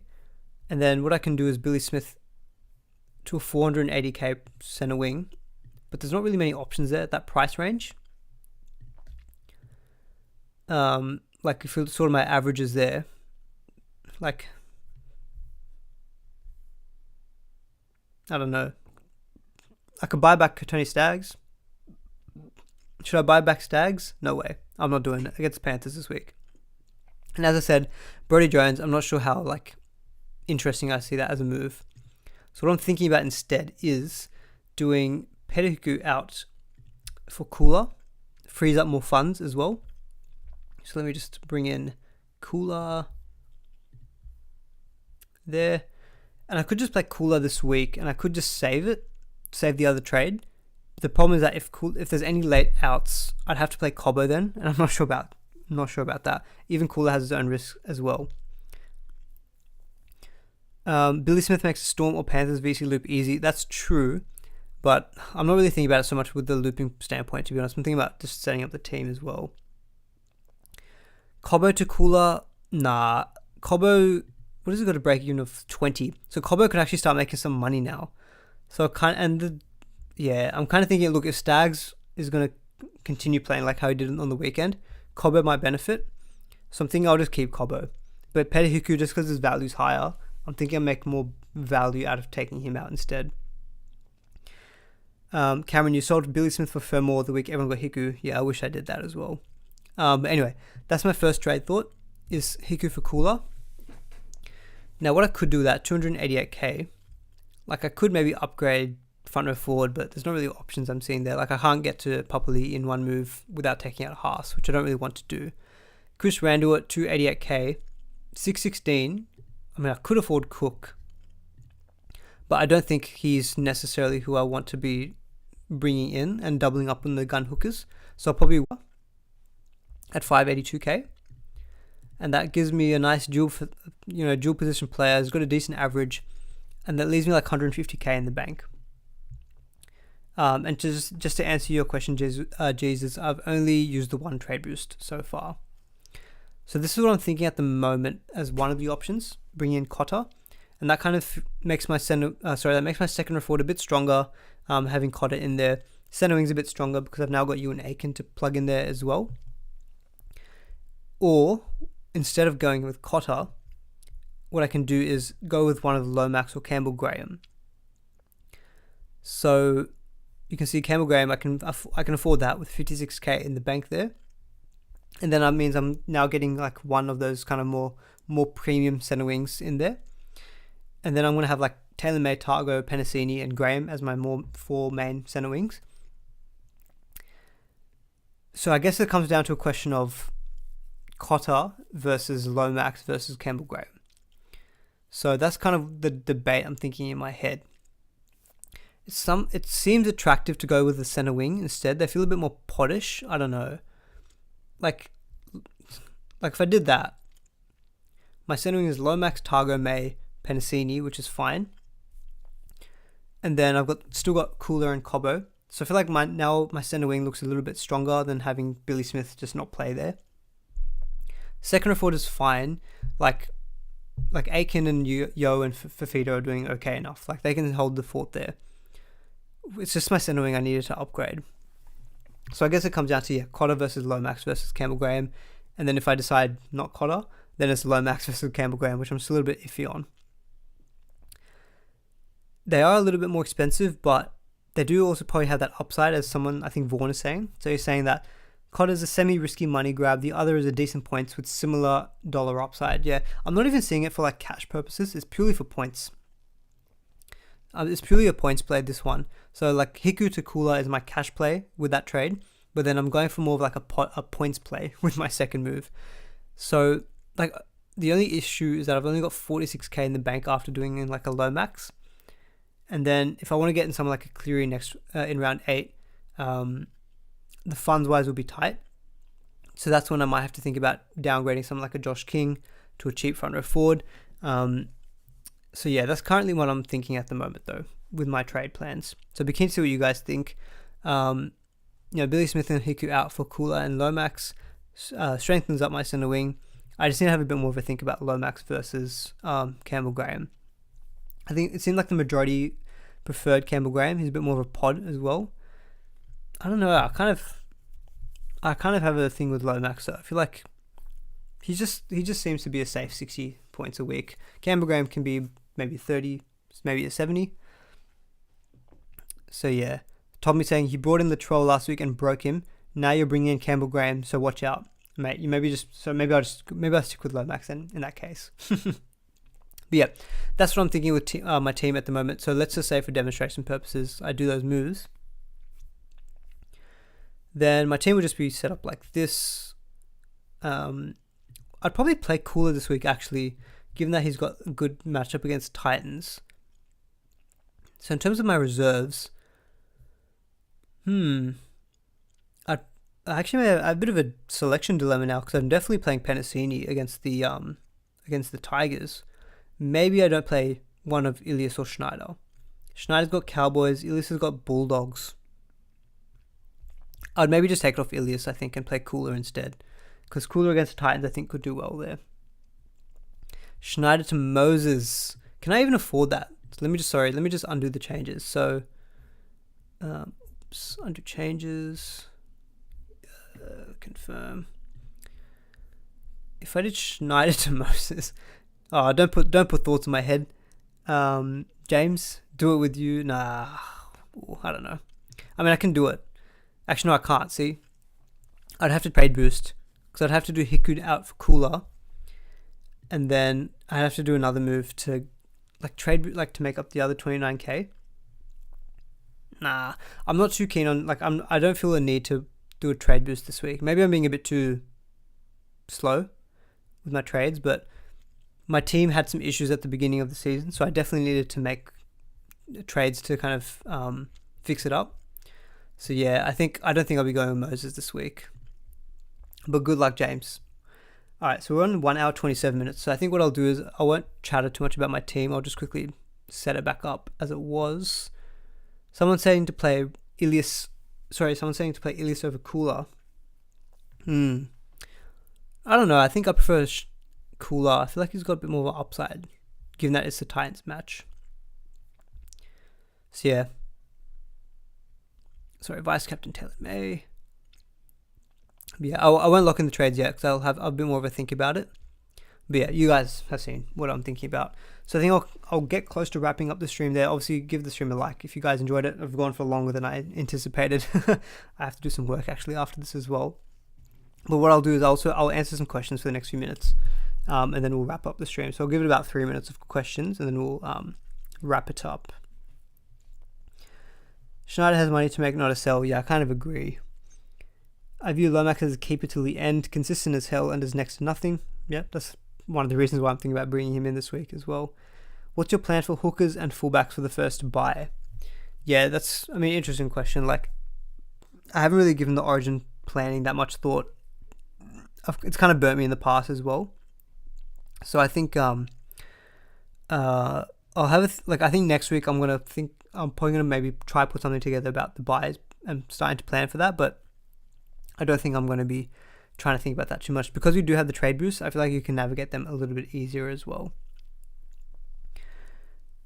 And then what I can do is Billy Smith to a 480k centre wing, but there's not really many options there at that price range. Like if you sort of my averages there, like I don't know, I could buy back Tony Staggs. Should I buy back Staggs? No way. I'm not doing it against the Panthers this week. And as I said, Brodie Jones, I'm not sure how like interesting I see that as a move. So what I'm thinking about instead is doing Tedesco out for Cooler. Frees up more funds as well. So let me just bring in Cooler there. And I could just play Cooler this week, and I could just save the other trade. But the problem is that if there's any late outs, I'd have to play Cobbo then, and I'm not sure about that. Even Cooler has his own risk as well. Billy Smith makes a Storm or Panthers VC loop easy. That's true, but I'm not really thinking about it so much with the looping standpoint, to be honest. I'm thinking about just setting up the team as well. Cobbo to Cooler, nah. Cobbo, what has it got a break even of 20? So Cobbo could actually start making some money now. So I'm kind of thinking, look, if Staggs is going to continue playing like how he did on the weekend, Cobbo might benefit. So I'm thinking I'll just keep Cobbo. But Tedesco, just because his value's higher, I'm thinking I'll make more value out of taking him out instead. Cameron, you sold Billy Smith for Fermor the week everyone got Hiku. Yeah, I wish I did that as well. But anyway, that's my first trade thought, is Hiku for Cooler. Now what I could do with that, 288k, like I could maybe upgrade front row forward, but there's not really options I'm seeing there. Like I can't get to Papali in one move without taking out Haas, which I don't really want to do. Chris Randall at 288k, 616. I mean, I could afford Cook, but I don't think he's necessarily who I want to be bringing in and doubling up on the gun hookers. So I'll probably at 582k, and that gives me a nice dual position player. He's got a decent average, and that leaves me like 150k in the bank. And just to answer your question, Jesus, I've only used the one trade boost so far. So this is what I'm thinking at the moment as one of the options, bringing in Cotter. And and that kind of makes my second row forward a bit stronger. Having Cotter in there, centre wing's a bit stronger because I've now got you and Aiken to plug in there as well. Or instead of going with Cotter, what I can do is go with one of Lomax or Campbell Graham. So you can see Campbell Graham, I can afford that with 56k in the bank there. And then that means I'm now getting like one of those kind of more premium centre wings in there. And then I'm going to have like Taylor-May, Targo, Penasini and Graham as my four main centre wings. So I guess it comes down to a question of Cotter versus Lomax versus Campbell Graham. So that's kind of the debate I'm thinking in my head. It seems attractive to go with the centre wing instead. They feel a bit more poddish. I don't know. Like if I did that, my centre wing is Lomax, Targo, May, Penasini, which is fine. And then I've still got Cooler and Cobbo. So I feel like my centre wing looks a little bit stronger than having Billy Smith just not play there. Second row forward is fine. Like Aiken and Yo and Fafito are doing okay enough. Like they can hold the fort there. It's just my centre wing I needed to upgrade. So I guess it comes down to Cotter versus Lomax versus Campbell Graham. And then if I decide not Cotter, then it's Lomax versus Campbell Graham, which I'm still a little bit iffy on. They are a little bit more expensive, but they do also probably have that upside, as someone, I think Vaughan is saying. So he's saying that Cotter's a semi-risky money grab. The other is a decent points with similar dollar upside. Yeah, I'm not even seeing it for like cash purposes. It's purely for points. It's purely a points play, this one. So like Hiku to Kula is my cash play with that trade. But then I'm going for more of like a points play with my second move. So like the only issue is that I've only got 46k in the bank after doing in like a Lomax. And then if I want to get in something like a Cleary next in round 8, the funds wise will be tight. So that's when I might have to think about downgrading something like a Josh King to a cheap front row forward. So yeah, that's currently what I'm thinking at the moment though with my trade plans. So be keen to see what you guys think. Billy Smith and Hiku out for Kula and Lomax strengthens up my centre wing. I just need to have a bit more of a think about Lomax versus Campbell Graham. I think it seemed like the majority preferred Campbell Graham. He's a bit more of a pod as well. I don't know. I kind of have a thing with Lomax. So I feel like he just seems to be a safe 60 points a week. Campbell Graham can be maybe 30, maybe a 70. So yeah, Tommy saying he brought in the troll last week and broke him. Now you're bringing in Campbell Graham, so watch out, mate. Maybe I'll stick with Lomax then in that case. But yeah, that's what I'm thinking with my team at the moment. So let's just say for demonstration purposes, I do those moves. Then my team would just be set up like this. I'd probably play Cooler this week actually, given that he's got a good matchup against Titans. So in terms of my reserves, I actually have a bit of a selection dilemma now because I'm definitely playing Penasini against the Tigers. Maybe I don't play one of Ilias or Schneider. Schneider's got Cowboys, Ilias has got Bulldogs. I'd maybe just take it off Ilias, I think, and play Cooler instead. Because Cooler against the Titans, I think, could do well there. Schneider to Moses. Can I even afford that? So let me just undo the changes. So, undo changes. Confirm. If I did Schneider to Moses... Oh, don't put thoughts in my head. James, do it with you. Nah, I don't know. I mean, I can do it. Actually, no, I can't. See, I'd have to trade boost because I'd have to do Hiku out for Cooler, and then I'd have to do another move to to make up the other 29k. Nah, I'm not too keen on I don't feel a need to do a trade boost this week. Maybe I'm being a bit too slow with my trades, but my team had some issues at the beginning of the season, so I definitely needed to make trades to kind of fix it up. So yeah, I don't think I'll be going with Moses this week. But good luck, James. Alright, so we're on 1 hour 27 minutes. So I think what I'll do is I won't chatter too much about my team. I'll just quickly set it back up as it was. Someone's saying to play Ilias over Cooler. I don't know. I think I prefer Cooler. I feel like he's got a bit more of an upside. given that it's the Titans match. So yeah. Sorry, Vice Captain Taylor May. But yeah, I won't lock in the trades yet because I'll have a bit more of a think about it. But yeah, you guys have seen what I'm thinking about. So I think I'll get close to wrapping up the stream there. Obviously, give the stream a like if you guys enjoyed it. I've gone for longer than I anticipated. I have to do some work actually after this as well. But what I'll do is I'll answer some questions for the next few minutes, and then we'll wrap up the stream. So I'll give it about 3 minutes of questions, and then we'll wrap it up. Schneider has money to make, not a sell. Yeah, I kind of agree. I view Lomax as a keeper till the end, consistent as hell, and does next to nothing. Yeah, that's one of the reasons why I'm thinking about bringing him in this week as well. What's your plan for hookers and fullbacks for the first buy? Yeah, that's, interesting question. Like, I haven't really given the origin planning that much thought. It's kind of burnt me in the past as well. So I think I'll have I think next week I'm probably gonna maybe try put something together about the buys and starting to plan for that, but I don't think I'm going to be trying to think about that too much. Because we do have the trade boosts, I feel like you can navigate them a little bit easier as well.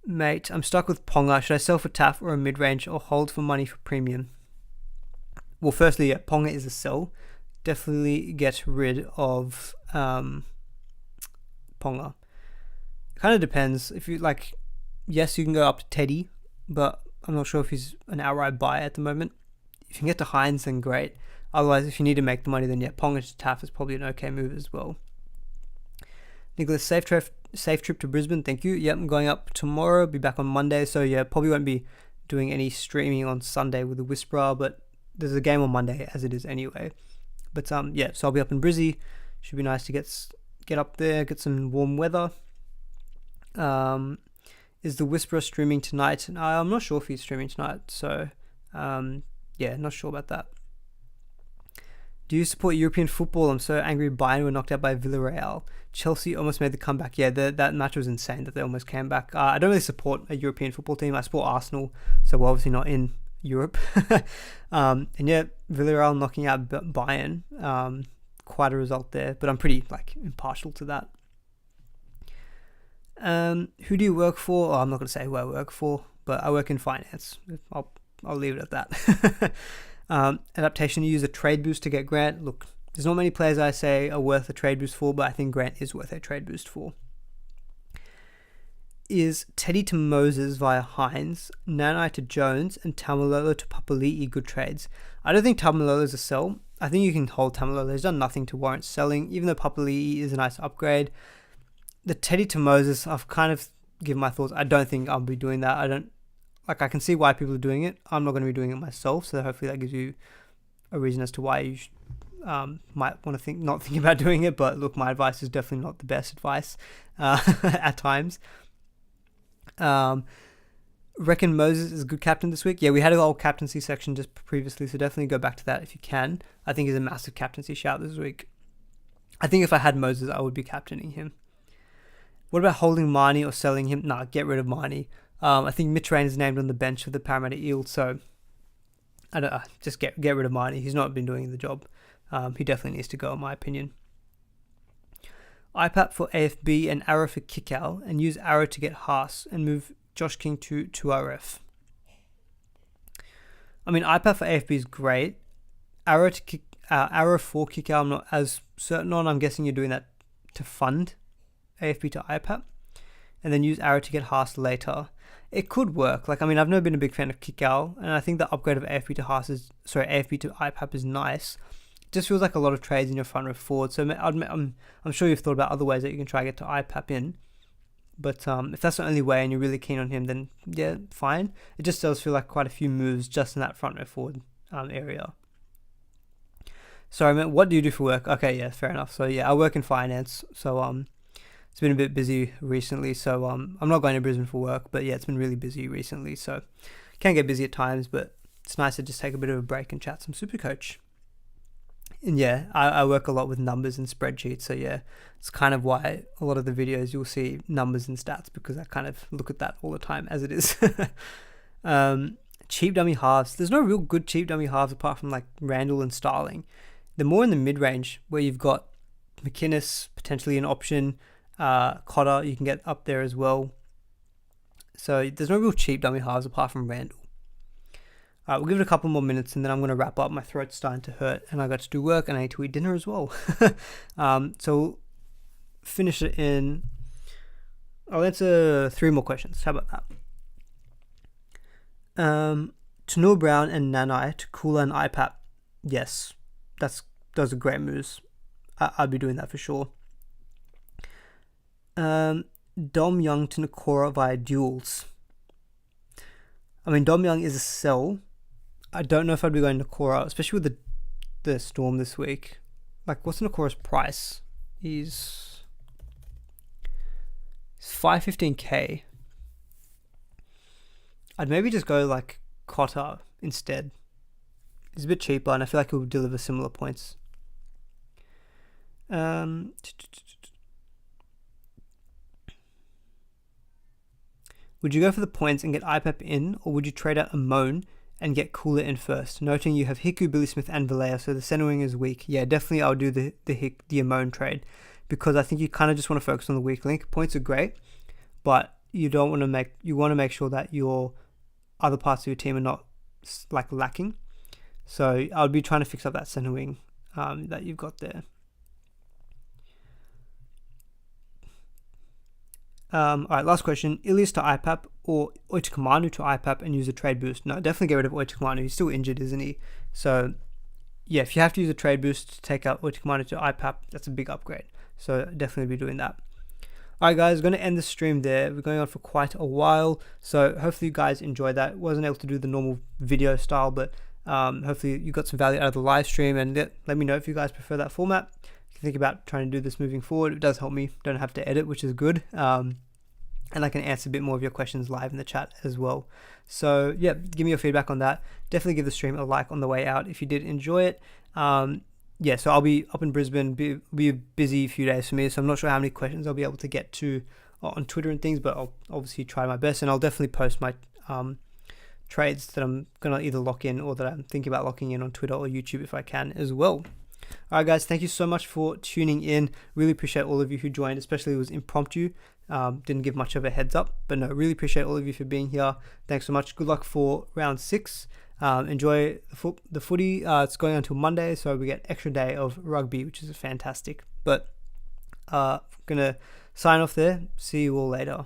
Mate, I'm stuck with Ponga. Should I sell for TAF or a mid-range or hold for money for premium? Well, firstly, yeah, Ponga is a sell. Definitely get rid of Ponga. It kind of depends. If you like, yes, you can go up to Teddy, but I'm not sure if he's an outright buy at the moment. If you can get to Hines, then great. Otherwise, if you need to make the money, then yeah, Ponga to TAF is probably an okay move as well. Nicholas, safe trip to Brisbane. Thank you. Yep, I'm going up tomorrow. Be back on Monday. So yeah, probably won't be doing any streaming on Sunday with the Whisperer, but there's a game on Monday as it is anyway. But yeah, so I'll be up in Brizzy. Should be nice to get up there, get some warm weather. Is the Whisperer streaming tonight? I'm not sure if he's streaming tonight. So yeah, not sure about that. Do you support European football? I'm so angry Bayern were knocked out by Villarreal. Chelsea almost made the comeback. Yeah, that match was insane that they almost came back. I don't really support a European football team. I support Arsenal, so we're obviously not in Europe. And yeah, Villarreal knocking out Bayern. Quite a result there, but I'm pretty impartial to that. Who do you work for? I'm not going to say who I work for, but I work in finance. I'll leave it at that. Adaptation, you use a trade boost to get Grant. Look, there's not many players I say are worth a trade boost for, but I think Grant is worth a trade boost for. Is Teddy to Moses via Hines, Nanai to Jones, and Tamalolo to Papali'i good trades? I don't think Tamalolo is a sell. I think you can hold Tamalolo. He's done nothing to warrant selling, even though Papali'i is a nice upgrade. The Teddy to Moses, I've kind of given my thoughts. I don't think I'll be doing that. I can see why people are doing it. I'm not going to be doing it myself, so hopefully that gives you a reason as to why you might want to not think about doing it. But look, my advice is definitely not the best advice at times. Reckon Moses is a good captain this week. Yeah, we had a whole captaincy section just previously, so definitely go back to that if you can. I think he's a massive captaincy shout this week. I think if I had Moses, I would be captaining him. What about holding Marnie or selling him? Nah, get rid of Marnie. I think Mitch Rain is named on the bench for the Parramatta Eels, so I don't just get rid of Marnie. He's not been doing the job. He definitely needs to go, in my opinion. IPAP for AFB and Arrow for Kickout, and use Arrow to get Haas and move Josh King to 2RF. IPAP for AFB is great. Arrow for Kickout, I'm not as certain on. I'm guessing you're doing that to fund AFB to IPAP, and then use Arrow to get Haas later. It could work. I've never been a big fan of Kickout, and I think the upgrade of AFB to AFB to IPAP is nice. It just feels like a lot of trades in your front row forward. So I'm sure you've thought about other ways that you can try to get to IPAP in. But if that's the only way and you're really keen on him, then yeah, fine. It just does feel like quite a few moves just in that front row forward area. Sorry, man, what do you do for work? Okay, yeah, fair enough. So yeah, I work in finance. So it's been a bit busy recently. So I'm not going to Brisbane for work, but yeah, it's been really busy recently. So can get busy at times, but it's nice to just take a bit of a break and chat some SuperCoach. And yeah, I work a lot with numbers and spreadsheets. So yeah, it's kind of why a lot of the videos you'll see numbers and stats, because I kind of look at that all the time as it is. Cheap dummy halves. There's no real good cheap dummy halves apart from Randall and Starling. They're more in the mid-range where you've got McInnes, potentially an option. Cotter, you can get up there as well. So there's no real cheap dummy halves apart from Randall. We'll give it a couple more minutes and then I'm going to wrap up. My throat's starting to hurt and I got to do work and I need to eat dinner as well. So we'll finish it in... I'll answer 3 more questions. How about that? Tanur Brown and Nanai to Kula and IPAP. Yes, those are great moves. I'd be doing that for sure. Dom Young to Nakora via duels. I mean, Dom Young is a sell. I don't know if I'd be going Nakora, especially with the Storm this week. Like, what's Nakora's price? He's 515k. I'd maybe just go like Cotter instead. He's a bit cheaper and I feel like he'll deliver similar points. Would you go for the points and get IPAP in, or would you trade out Amon and get Cooler in first? Noting you have Hiku, Billy Smith and Vallejo, so the center wing is weak. Yeah, definitely I'll do the Amon trade, because I think you kind of just want to focus on the weak link. Points are great, but you want to make sure that your other parts of your team are not like lacking. So I would be trying to fix up that center wing that you've got there. Alright, last question. Ilias to IPAP or Oitokamanu to IPAP and use a trade boost? No, definitely get rid of Oitokamanu. He's still injured, isn't he? So, yeah, if you have to use a trade boost to take out Oitokamanu to IPAP, that's a big upgrade. So, definitely be doing that. Alright, guys, going to end the stream there. We're going on for quite a while. So, hopefully you guys enjoyed that. Wasn't able to do the normal video style, but hopefully you got some value out of the live stream. And let me know if you guys prefer that format. Think about trying to do this moving forward. It does help me. Don't have to edit, which is good. And I can answer a bit more of your questions live in the chat as well. So yeah, give me your feedback on that. Definitely give the stream a like on the way out if you did enjoy it. Yeah, so I'll be up in Brisbane. Be a busy few days for me, so I'm not sure how many questions I'll be able to get to on Twitter and things, but I'll obviously try my best, and I'll definitely post my trades that I'm gonna either lock in or that I'm thinking about locking in on Twitter or YouTube if I can as well. Alright guys, thank you so much for tuning in. Really appreciate all of you who joined, especially it was impromptu. Didn't give much of a heads up, but no, really appreciate all of you for being here. Thanks so much. Good luck for round 6. Enjoy the footy. It's going on until Monday, so we get extra day of rugby, which is fantastic. But gonna sign off there. See you all later.